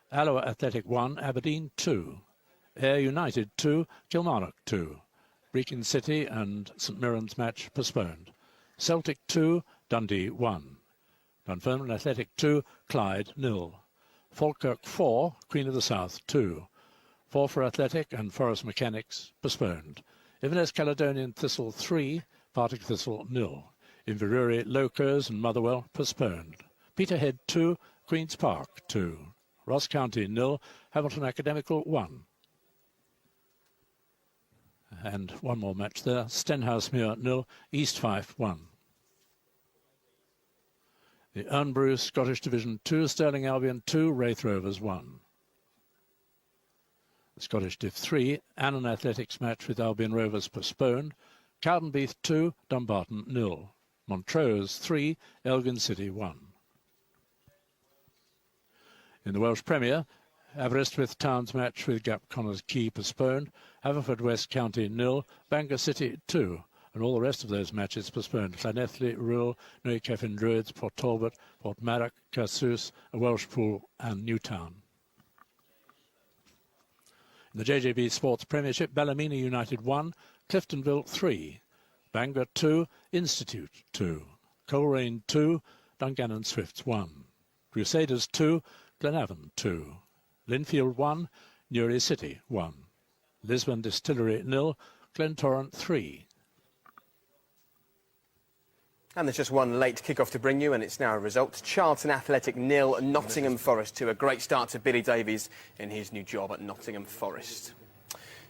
[SPEAKER 20] Alloa Athletic 1, Aberdeen 2. Ayr United 2, Kilmarnock 2. Brechin City and St Mirren's match postponed. Celtic 2, Dundee 1. Dunfermline Athletic 2, Clyde 0. Falkirk 4, Queen of the South 2. Forfar Athletic and Forest Mechanics postponed. Inverness Caledonian Thistle 3, Partick Thistle 0. Inverurie Locos and Motherwell postponed. Peterhead 2, Queen's Park 2. Ross County 0, Hamilton Academical 1. And one more match there, Stenhousemuir 0, East Fife 1. The Urnbrew Scottish Division 2, Stirling Albion 2, Wraith Rovers 1. Scottish Div 3, Annan Athletics match with Albion Rovers postponed. Cowdenbeath 2, Dumbarton 0. Montrose 3, Elgin City 1. In the Welsh Premier, Aberystwyth Town's match with Gap Connors Quay postponed. Haverford West County 0, Bangor City 2. and all the rest of those matches postponed. Llanelli, Rhyl, Newcastle Druids, Port Talbot, Portmarnock, Carsws, Welsh Pool and Newtown. In the JJB Sports Premiership, Ballymena United 1, Cliftonville 3, Bangor 2, Institute 2, Coleraine 2, Dungannon Swifts 1, Crusaders 2, Glenavon 2, Linfield 1, Newry City 1, Lisbon Distillery 0, Glentorrent 3.
[SPEAKER 1] And there's just one late kick-off to bring you, and it's now a result. Charlton Athletic 0, Nottingham Forest 2. A great start to Billy Davies in his new job at Nottingham Forest.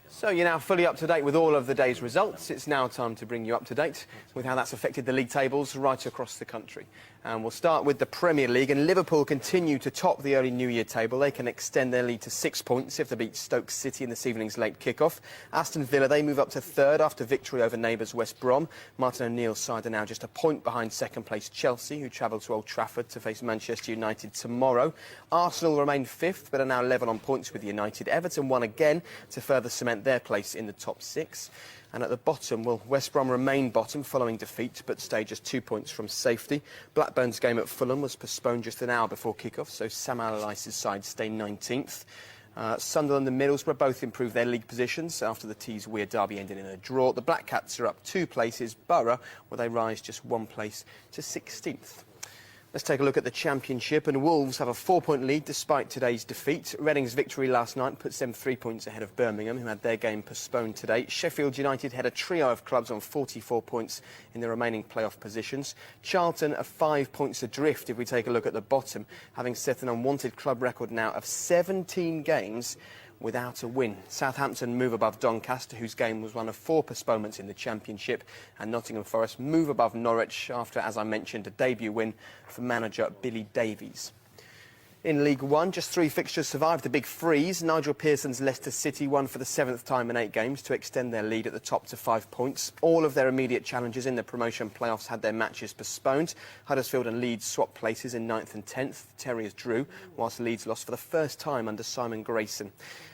[SPEAKER 1] So you're now fully up to date with all of the day's results. It's now time to bring you up to date with how that's affected the league tables right across the country. And we'll start with the Premier League, and Liverpool continue to top the early New Year table. They can extend their lead to 6 points if they beat Stoke City in this evening's late kick-off. Aston Villa, they move up to third after victory over neighbours West Brom. Martin O'Neill's side are now just a point behind second-place Chelsea, who travel to Old Trafford to face Manchester United tomorrow. Arsenal remain fifth, but are now level on points with United. Everton won again to further cement their place in the top 6. And at the bottom, well, West Brom remain bottom following defeat, but stay just 2 points from safety. Blackburn's game at Fulham was postponed just an hour before kick-off, so Sam Allardyce's side stay 19th. Sunderland and Middlesbrough both improved their league positions after the Tees Weir derby ended in a draw. The Black Cats are up 2 places. Borough, well, they rise just 1 place to 16th. Let's take a look at the Championship, and Wolves have a 4-point lead despite today's defeat. Reading's victory last night puts them 3 points ahead of Birmingham, who had their game postponed today. Sheffield United had a trio of clubs on 44 points in the remaining playoff positions. Charlton are 5 points adrift if we take a look at the bottom, having set an unwanted club record now of 17 games without a win. Southampton move above Doncaster, whose game was one of 4 postponements in the Championship, and Nottingham Forest move above Norwich after, as I mentioned, a debut win for manager Billy Davies. In League One, just 3 fixtures survived the big freeze. Nigel Pearson's Leicester City won for the 7th time in 8 games to extend their lead at the top to 5 points. All of their immediate challengers in the promotion playoffs had their matches postponed. Huddersfield and Leeds swapped places in 9th and 10th. The Terriers drew, whilst Leeds lost for the first time under Simon Grayson.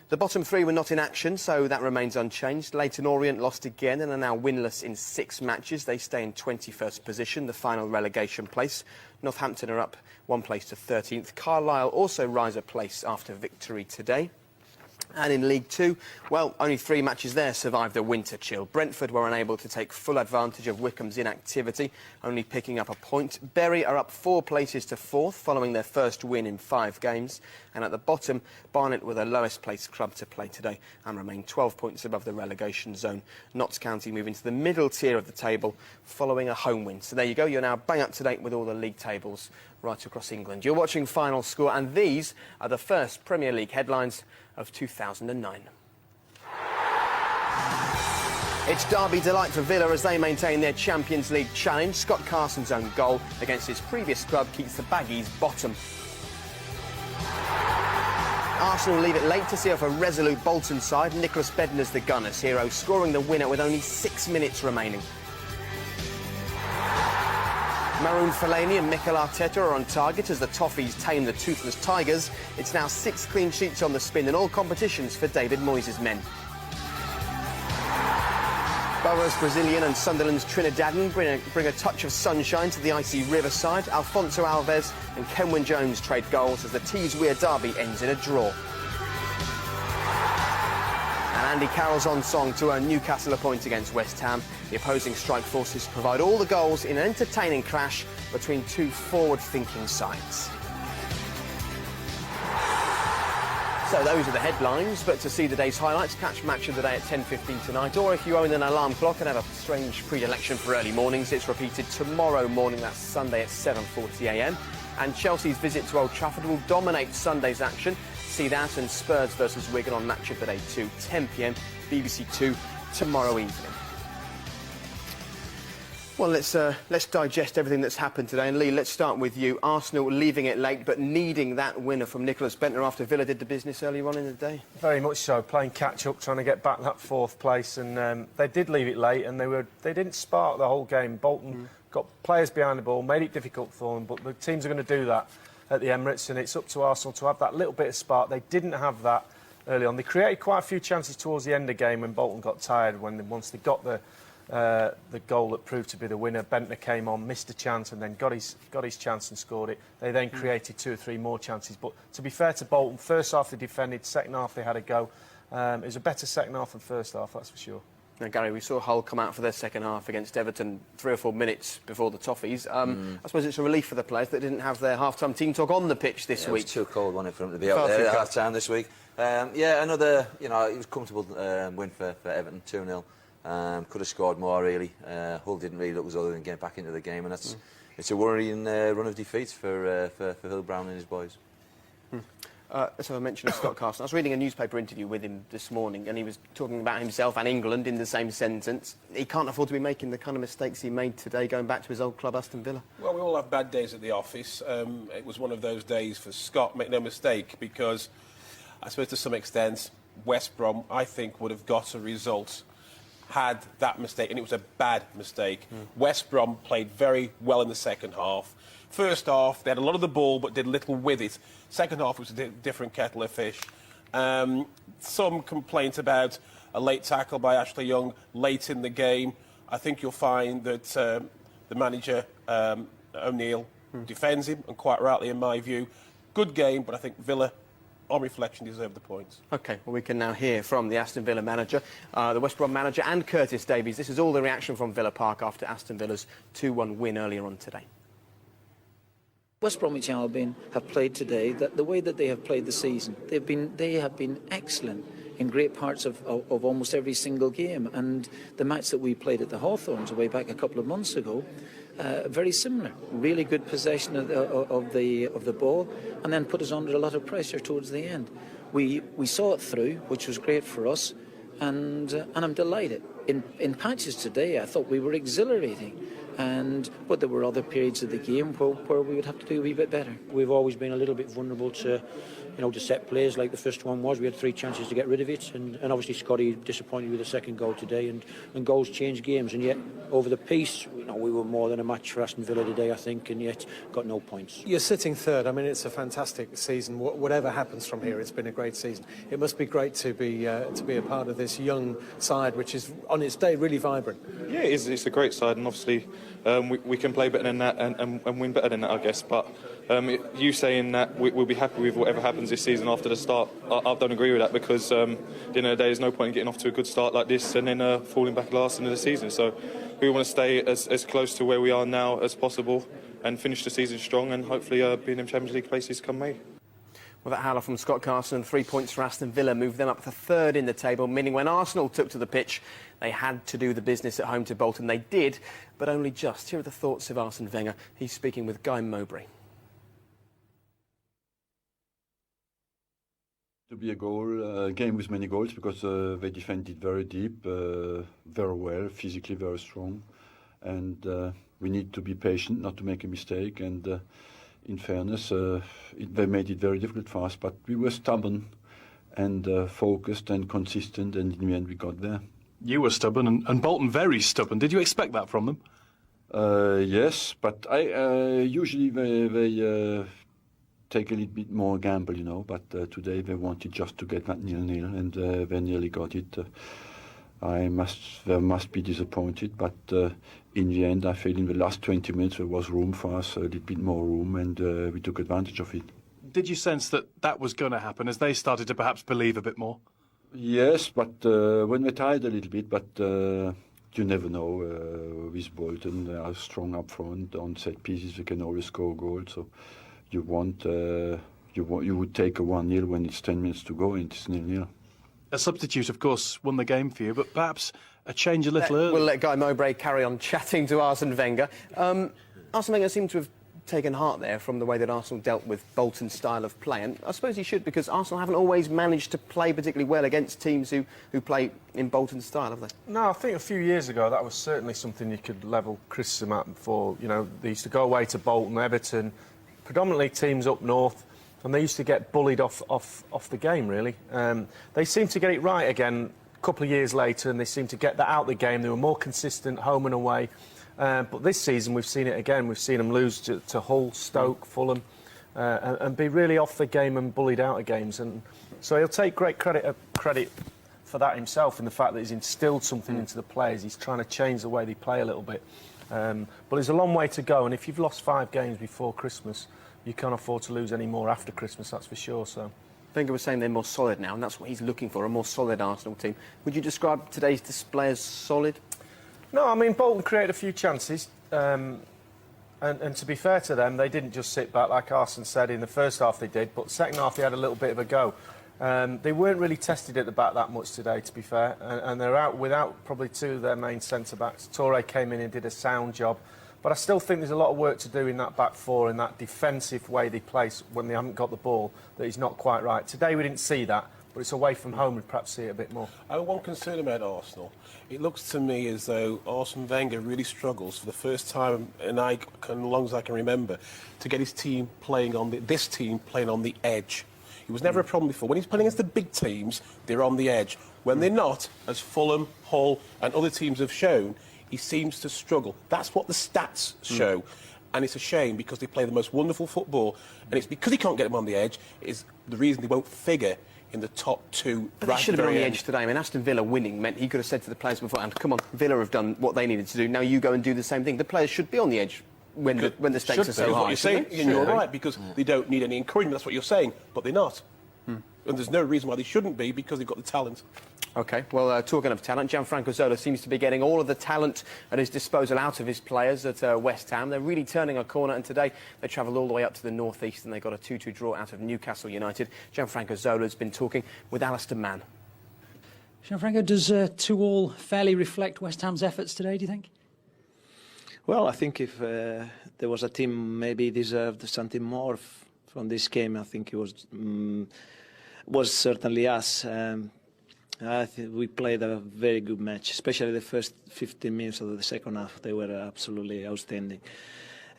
[SPEAKER 1] The bottom 3 were not in action, so that remains unchanged. Leyton Orient lost again and are now winless in 6 matches. They stay in 21st position, the final relegation place. Northampton are up 1 place to 13th. Carlisle also rise a place after victory today. And in League 2, well, only 3 matches there survived the winter chill. Brentford were unable to take full advantage of Wycombe's inactivity, only picking up a point. Bury are up 4 places to 4th, following their first win in 5 games. And at the bottom, Barnet were the lowest placed club to play today and remain 12 points above the relegation zone. Notts County move into the middle tier of the table following a home win. So there you go, you're now bang up to date with all the league tables right across England. You're watching Final Score, and these are the first Premier League headlines of 2009. It's derby delight for Villa as they maintain their Champions League challenge. Scott Carson's own goal against his previous club keeps the Baggies bottom. Arsenal leave it late to see off a resolute Bolton side. Nicholas Bednar's the Gunners' hero, scoring the winner with only 6 minutes remaining. Maroon Fellaini and Mikel Arteta are on target as the Toffees tame the toothless Tigers. It's now 6 clean sheets on the spin in all competitions for David Moyes' men. Borough's Brazilian and Sunderland's Trinidadian bring a touch of sunshine to the icy Riverside. Alfonso Alves and Kenwyne Jones trade goals as the Tees Weir derby ends in a draw. And Andy Carroll's on song to earn Newcastle a point against West Ham. The opposing strike forces provide all the goals in an entertaining clash between 2 forward-thinking sides. So those are the headlines, but to see the day's highlights, catch Match of the Day at 10:15 tonight, or if you own an alarm clock and have a strange predilection for early mornings, it's repeated tomorrow morning, that's Sunday at 7:40 a.m. And Chelsea's visit to Old Trafford will dominate Sunday's action. See that and Spurs versus Wigan on Match of the Day 2, 10 p.m, BBC 2 tomorrow evening. Well, let's digest everything that's happened today. And Lee, let's start with you. Arsenal leaving it late, but needing that winner from Nicholas Bendtner after Villa did the business earlier on in the day.
[SPEAKER 7] Very much so, playing catch-up, trying to get back that 4th place, and they did leave it late, and they didn't spark the whole game. Bolton got players behind the ball, made it difficult for them, but the teams are going to do that at the Emirates, and it's up to Arsenal to have that little bit of spark. They didn't have that early on. They created quite a few chances towards the end of the game when Bolton got tired, once they got the the goal that proved to be the winner. Bentner came on, missed a chance, and then got his chance and scored it. They then created 2 or 3 more chances. But to be fair to Bolton, first half they defended, second half they had a go. It was a better second half than first half, that's for sure.
[SPEAKER 1] Now, Gary, we saw Hull come out for their second half against Everton 3 or 4 minutes before the Toffees. I suppose it's a relief for the players that didn't have their half-time team talk on the pitch this week.
[SPEAKER 8] It was too cold, wasn't it, for them to be out there at half-time this week. Yeah, another, it was a comfortable win for Everton, 2-0. Could have scored more, really. Hull didn't really look as other than getting back into the game, and it's a worrying run of defeats for Hill Brown and his boys.
[SPEAKER 1] As I mentioned of Scott Carson, I was reading a newspaper interview with him this morning, and he was talking about himself and England in the same sentence. He can't afford to be making the kind of mistakes he made today, going back to his old club, Aston Villa.
[SPEAKER 9] Well, we all have bad days at the office. It was one of those days for Scott, make no mistake, because I suppose to some extent West Brom, I think, would have got a result had that mistake, and it was a bad mistake. West Brom played very well in the second half. First half, they had a lot of the ball, but did little with it. Second half was a different kettle of fish. Some complaint about a late tackle by Ashley Young late in the game. I think you'll find that the manager, O'Neill, defends him, and quite rightly, in my view. Good game, but I think Villa, on reflection, deserve the points.
[SPEAKER 1] OK, well, we can now hear from the Aston Villa manager, the West Brom manager, and Curtis Davies. This is all the reaction from Villa Park after Aston Villa's 2-1 win earlier on today.
[SPEAKER 21] West Bromwich Albion have played today the way that they have played the season. They have been excellent in great parts of almost every single game, and the match that we played at the Hawthorns way back a couple of months ago, very similar. Really good possession of the ball, and then put us under a lot of pressure towards the end. We saw it through, which was great for us, and I'm delighted. In patches today, I thought we were exhilarating. But there were other periods of the game where we would have to do a wee bit better.
[SPEAKER 22] We've always been a little bit vulnerable to, to set plays like the first one was. We had 3 chances to get rid of it, and obviously Scotty disappointed with the second goal today, and goals change games, and yet over the piece, we were more than a match for Aston Villa today, I think, and yet got no points.
[SPEAKER 23] You're sitting third. I mean, it's a fantastic season. Whatever happens from here, it's been a great season. It must be great to be a part of this young side, which is on its day really vibrant.
[SPEAKER 24] Yeah, it's a great side, and obviously we can play better than that and win better than that, I guess. But you saying that we'll be happy with whatever happens this season after the start, I don't agree with that, because at the end of the day, there's no point in getting off to a good start like this and then falling back last end of the season. So we want to stay as close to where we are now as possible and finish the season strong, and hopefully be in them Champions League places come May.
[SPEAKER 1] Well, that howler from Scott Carson, 3 points for Aston Villa, moved them up to third in the table, meaning when Arsenal took to the pitch, they had to do the business at home to Bolton. They did, but only just. Here are the thoughts of Arsene Wenger. He's speaking with Guy Mowbray.
[SPEAKER 25] To be a game with many goals, because they defended very deep, very well, physically very strong, and we need to be patient, not to make a mistake, and in fairness, they made it very difficult for us, but we were stubborn and focused and consistent, and in the end we got there.
[SPEAKER 26] You were stubborn, and Bolton very stubborn. Did you expect that from them?
[SPEAKER 25] Yes, but usually they take a little bit more gamble, but today they wanted just to get that 0-0, and they nearly got it. They must be disappointed, but in the end, I feel in the last 20 minutes there was room for us, a little bit more room, and we took advantage of it.
[SPEAKER 26] Did you sense that was going to happen as they started to perhaps believe a bit more?
[SPEAKER 25] Yes, but when they tired a little bit, but you never know. With Bolton, they are strong up front. On set pieces, they can always score a goal. So you would take a 1-0 when it's 10 minutes to go, and it's 0-0.
[SPEAKER 26] A substitute, of course, won the game for you, but perhaps a change a little early.
[SPEAKER 1] We'll let Guy Mowbray carry on chatting to Arsene Wenger. Arsene Wenger seemed to have taken heart there from the way that Arsenal dealt with Bolton's style of play, and I suppose he should, because Arsenal haven't always managed to play particularly well against teams who play in Bolton's style, have they?
[SPEAKER 7] No, I think a few years ago that was certainly something you could level criticism at for. They used to go away to Bolton, Everton, predominantly teams up north, and they used to get bullied off the game, really. They seemed to get it right again a couple of years later, and they seemed to get that out of the game. They were more consistent, home and away. But this season, we've seen it again. We've seen them lose to Hull, Stoke, Fulham, and be really off the game and bullied out of games. And so he'll take great credit for that himself, in the fact that he's instilled something into the players. He's trying to change the way they play a little bit. But there's a long way to go, and if you've lost 5 games before Christmas, you can't afford to lose any more after Christmas, that's for sure. So
[SPEAKER 1] Wenger was saying they're more solid now, and that's what he's looking for, a more solid Arsenal team. Would you describe today's display as solid?
[SPEAKER 7] No, I mean, Bolton created a few chances. And to be fair to them, they didn't just sit back, like Arsene said. In the first half they did, but second half they had a little bit of a go. They weren't really tested at the back that much today, to be fair, and they're out without probably 2 of their main centre-backs. Toure came in and did a sound job, but I still think there's a lot of work to do in that back four, in that defensive way they play when they haven't got the ball, that is not quite right. Today we didn't see that, but it's away from home we'd perhaps see it a bit more.
[SPEAKER 9] One concern about Arsenal, it looks to me as though Arsene Wenger really struggles for the first time, and as long as I can remember, to get his team playing on this team playing on the edge. It was never a problem before. When he's playing against the big teams, they're on the edge. When they're not, as Fulham, Hull and other teams have shown, he seems to struggle. That's what the stats show. And it's a shame because they play the most wonderful football, and it's because he can't get them on the edge is the reason they won't figure in the top 2.
[SPEAKER 1] But they should have been on the edge today. I mean, Aston Villa winning meant he could have said to the players beforehand, come on, Villa have done what they needed to do, now you go and do the same thing. The players should be on the edge when the stakes are so high.
[SPEAKER 9] What you're saying, and you're right, because they don't need any encouragement. That's what you're saying, but they're not. And there's no reason why they shouldn't be, because they've got the talent.
[SPEAKER 1] OK, well, talking of talent, Gianfranco Zola seems to be getting all of the talent at his disposal out of his players at West Ham. They're really turning a corner, and today they travelled all the way up to the north-east and they got a 2-2 draw out of Newcastle United. Gianfranco Zola's been talking with Alistair Mann.
[SPEAKER 6] Gianfranco, does 2-2 fairly reflect West Ham's efforts today, do you think?
[SPEAKER 10] Well, I think if there was a team maybe deserved something more from this game, I think it was certainly us. I think we played a very good match, especially the first 15 minutes of the second half. They were absolutely outstanding.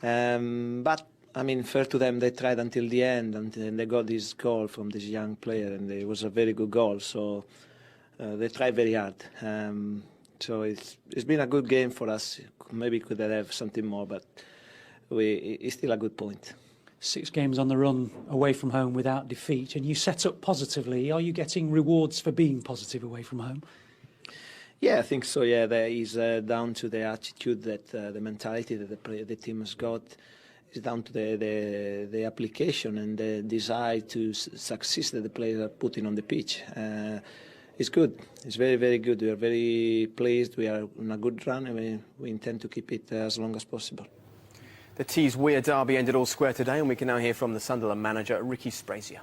[SPEAKER 10] But, I mean, fair to them, they tried until the end, and they got this goal from this young player, and it was a very good goal. So they tried very hard. So it's been a good game for us. Maybe could have something more, but it's still a good point.
[SPEAKER 6] 6 games on the run away from home without defeat, and you set up positively. Are you getting rewards for being positive away from home?
[SPEAKER 10] Yeah, I think so. Yeah, there is down to the attitude that the mentality that the team has got. It's down to the application and the desire to succeed that the players are putting on the pitch. It's good. It's very, very good. We are very pleased. We are on a good run, and we intend to keep it as long as possible.
[SPEAKER 1] The Tees Weir derby ended all square today, and we can now hear from the Sunderland manager, Ricky Sprazier.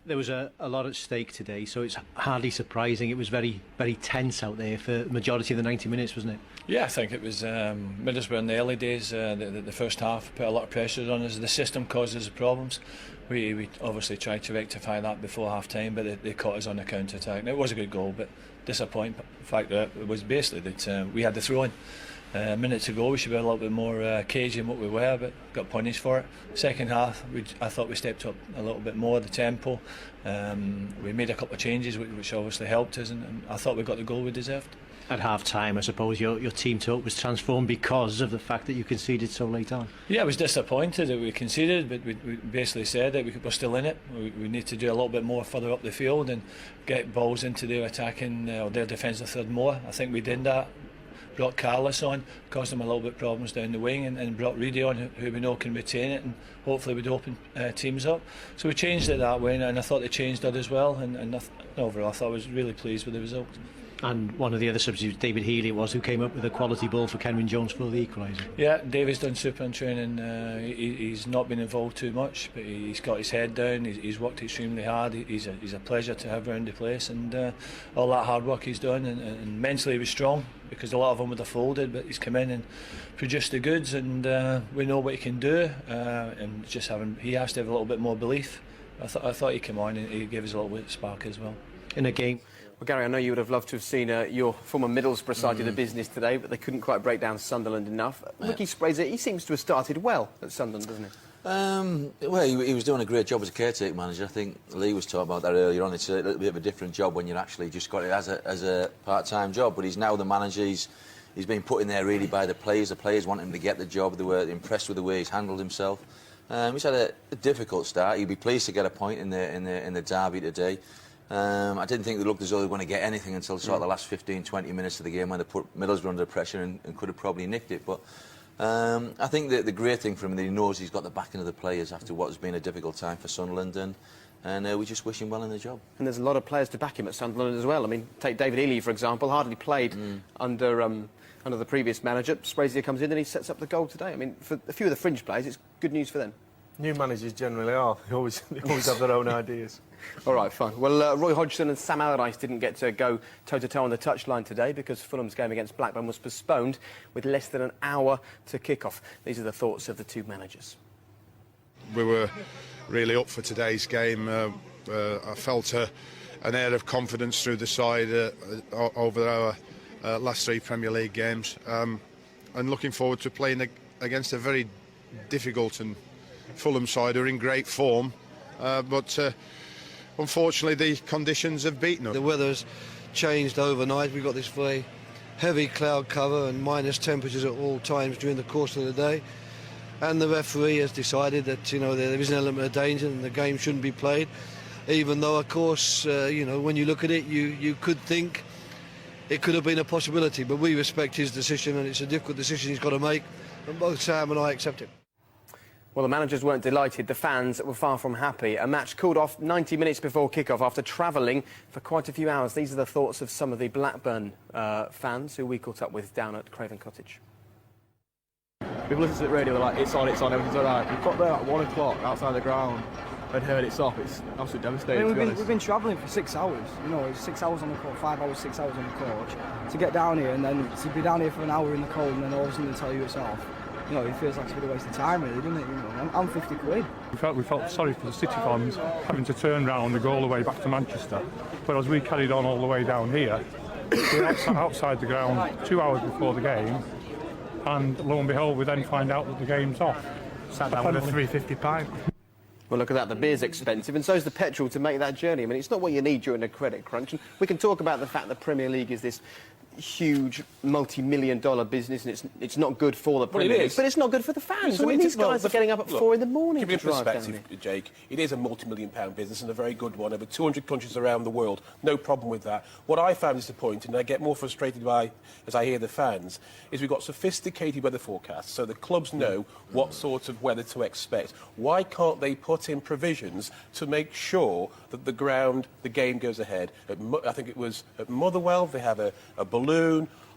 [SPEAKER 15] There was a lot at stake today, so it's hardly surprising. It was very, very tense out there for the majority of the 90 minutes, wasn't it?
[SPEAKER 16] Yeah, I think it was Middlesbrough in the early days. The first half put a lot of pressure on us. The system causes problems. We obviously tried to rectify that before half-time, but they caught us on the counter-attack. Now, it was a good goal, but disappointing. The fact that it was basically that we had the throw-in. A minute to go, we should be a little bit more cagey in what we were, but got punished for it. Second half, I thought we stepped up a little bit more, the tempo. We made a couple of changes, which obviously helped us, and I thought we got the goal we deserved.
[SPEAKER 15] At half-time, I suppose your team talk was transformed because of the fact that you conceded so late on.
[SPEAKER 16] Yeah, I was disappointed that we conceded, but we basically said that we're still in it. We need to do a little bit more further up the field and get balls into their attacking or their defensive third more. I think we did that. Brought Carlos on, caused them a little bit of problems down the wing, and brought Reedy on, who we know can retain it, and hopefully would open teams up. So we changed it that way, and I thought they changed it as well, and overall I thought I was really pleased with the result.
[SPEAKER 15] And one of the other substitutes, David Healy, who came up with a quality ball for Kenwyne Jones for the equaliser.
[SPEAKER 16] Yeah, David's done super in training. He's not been involved too much, but he's got his head down. He's worked extremely hard. He's a pleasure to have around the place, and all that hard work he's done. And mentally he was strong, because a lot of them would have folded, but he's come in and produced the goods, and we know what he can do. And he has to have a little bit more belief. I thought he came on and he gave us a little bit of spark as well.
[SPEAKER 15] In a game.
[SPEAKER 1] Well, Gary, I know you would have loved to have seen your former Middlesbrough side of the business today, but they couldn't quite break down Sunderland enough. Ricky Sprazier, he seems to have started well at Sunderland, doesn't he?
[SPEAKER 8] Well, he was doing a great job as a caretaker manager. I think Lee was talking about that earlier on. It's a little bit of a different job when you're actually just got it as a part-time job. But he's now the manager. He's been put in there really by the players. The players want him to get the job. They were impressed with the way he's handled himself. He's had a difficult start. He'd be pleased to get a point in the derby today. I didn't think they looked as though they were going to get anything until sort of the last 15-20 minutes of the game when they put Middlesbrough under pressure and could have probably nicked it. But I think that the great thing for him is that he knows he's got the backing of the players after what has been a difficult time for Sunderland, and we just wish him well in the job.
[SPEAKER 1] And there's a lot of players to back him at Sunderland as well. I mean, take David Ely, for example, hardly played under the previous manager. Sprazier comes in and he sets up the goal today. I mean, for a few of the fringe players, it's good news for them.
[SPEAKER 7] New managers generally are. They always have their own ideas.
[SPEAKER 1] All right, fine. Well, Roy Hodgson and Sam Allardyce didn't get to go toe-to-toe on the touchline today because Fulham's game against Blackburn was postponed with less than an hour to kick off. These are the thoughts of the two managers.
[SPEAKER 5] We were really up for today's game. I felt an air of confidence through the side over our last 3 Premier League games, and looking forward to playing against a very difficult and Fulham side who are in great form, but unfortunately the conditions have beaten them.
[SPEAKER 11] The weather's changed overnight. We've got this very heavy cloud cover and minus temperatures at all times during the course of the day, and the referee has decided that, you know, there is an element of danger and the game shouldn't be played, even though of course you know, when you look at it, you could think it could have been a possibility, but we respect his decision, and it's a difficult decision he's got to make, and both Sam and I accept it.
[SPEAKER 1] Well, the managers weren't delighted. The fans were far from happy. A match called off 90 minutes before kick-off after travelling for quite a few hours. These are the thoughts of some of the Blackburn fans who we caught up with down at Craven Cottage.
[SPEAKER 13] We've listened to the radio, they're like, it's on, everything's all right. We've got there at 1 o'clock outside the ground and heard it's off. It's absolutely devastating,
[SPEAKER 17] I mean, we've been travelling for 6 hours. You know, it's 6 hours on the coach, 5 hours, 6 hours on the coach. To get down here and then to be down here for an hour in the cold and then all of a sudden they tell you it's off. You know, it feels like it's a bit of a waste of time, really, doesn't it? You know, I'm 50 quid.
[SPEAKER 18] We felt sorry for the City fans having to turn round and go all the way back to Manchester, whereas we carried on all the way down here. We were outside the ground 2 hours before the game, and lo and behold, we then find out that the game's off.
[SPEAKER 13] Sat down with a 350 pint.
[SPEAKER 1] Well, look at that, the beer's expensive, and so is the petrol to make that journey. I mean, it's not what you need during a credit crunch. And we can talk about the fact that Premier League is this huge multi-million-dollar business, and it's not good for the Premier League, but it's not good for the fans. I mean, these guys are getting up at 4 in the morning to drive down here.
[SPEAKER 9] Give you perspective, Jake, it is a multi-million-pound business and a very good one. Over 200 countries around the world, no problem with that. What I found disappointing, and I get more frustrated by as I hear the fans, is we've got sophisticated weather forecasts, so the clubs know what sort of weather to expect. Why can't they put in provisions to make sure that the game goes ahead? I think it was at Motherwell, they have a balloon,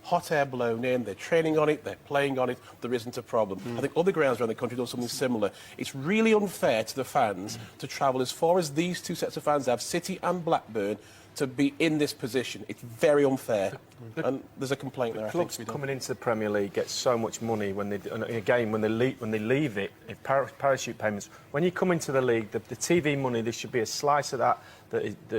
[SPEAKER 9] hot air blown in, they're training on it, they're playing on it, there isn't a problem. I think other grounds around the country do something similar. It's really unfair to the fans to travel as far as these two sets of fans have, City and Blackburn, to be in this position. It's very unfair, and there's a complaint there.
[SPEAKER 7] Clubs coming into the Premier League get so much money when they, again, when they leave it, if parachute payments. When you come into the league, the TV money, there should be a slice of that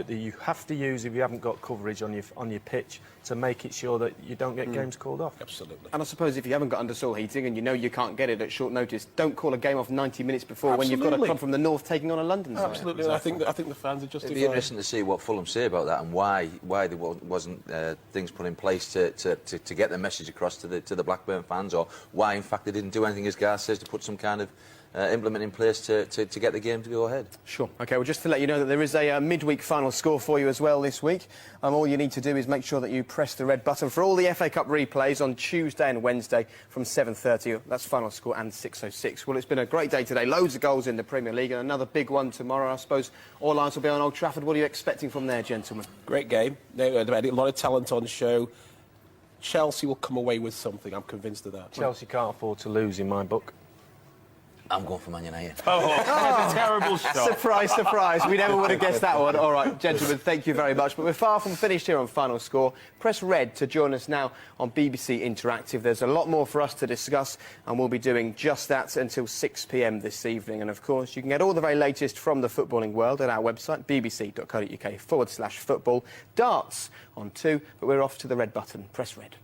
[SPEAKER 7] you have to use if you haven't got coverage on your pitch to make it sure that you don't get games called off.
[SPEAKER 9] Absolutely.
[SPEAKER 1] And I suppose if you haven't got undersoil heating and you know you can't get it at short notice, don't call a game off 90 minutes before when you've got a club from the north taking on a London side.
[SPEAKER 9] Absolutely. Exactly. I think the fans are just.
[SPEAKER 8] It'd be interesting to see what Fulham say about that and why there wasn't things put in place to get the message across to the Blackburn fans, or why in fact they didn't do anything, as Garth says, to put some kind of implement in place to get the game to go ahead.
[SPEAKER 1] Sure. OK, well, just to let you know that there is a midweek final score for you as well this week. All you need to do is make sure that you press the red button for all the FA Cup replays on Tuesday and Wednesday from 7:30. That's final score and 6:06. Well, it's been a great day today. Loads of goals in the Premier League and another big one tomorrow. I suppose all eyes will be on Old Trafford. What are you expecting from there, gentlemen?
[SPEAKER 9] Great game. They had a lot of talent on show. Chelsea will come away with something. I'm convinced of that.
[SPEAKER 7] Chelsea can't afford to lose, in my book.
[SPEAKER 8] I'm going for Man United.
[SPEAKER 7] Oh, that's a terrible shot.
[SPEAKER 1] Surprise, surprise. We never would have guessed that one. All right, gentlemen, thank you very much. But we're far from finished here on Final Score. Press red to join us now on BBC Interactive. There's a lot more for us to discuss, and we'll be doing just that until 6 p.m. this evening. And, of course, you can get all the very latest from the footballing world at our website, bbc.co.uk/football. Darts on 2, but we're off to the red button. Press red.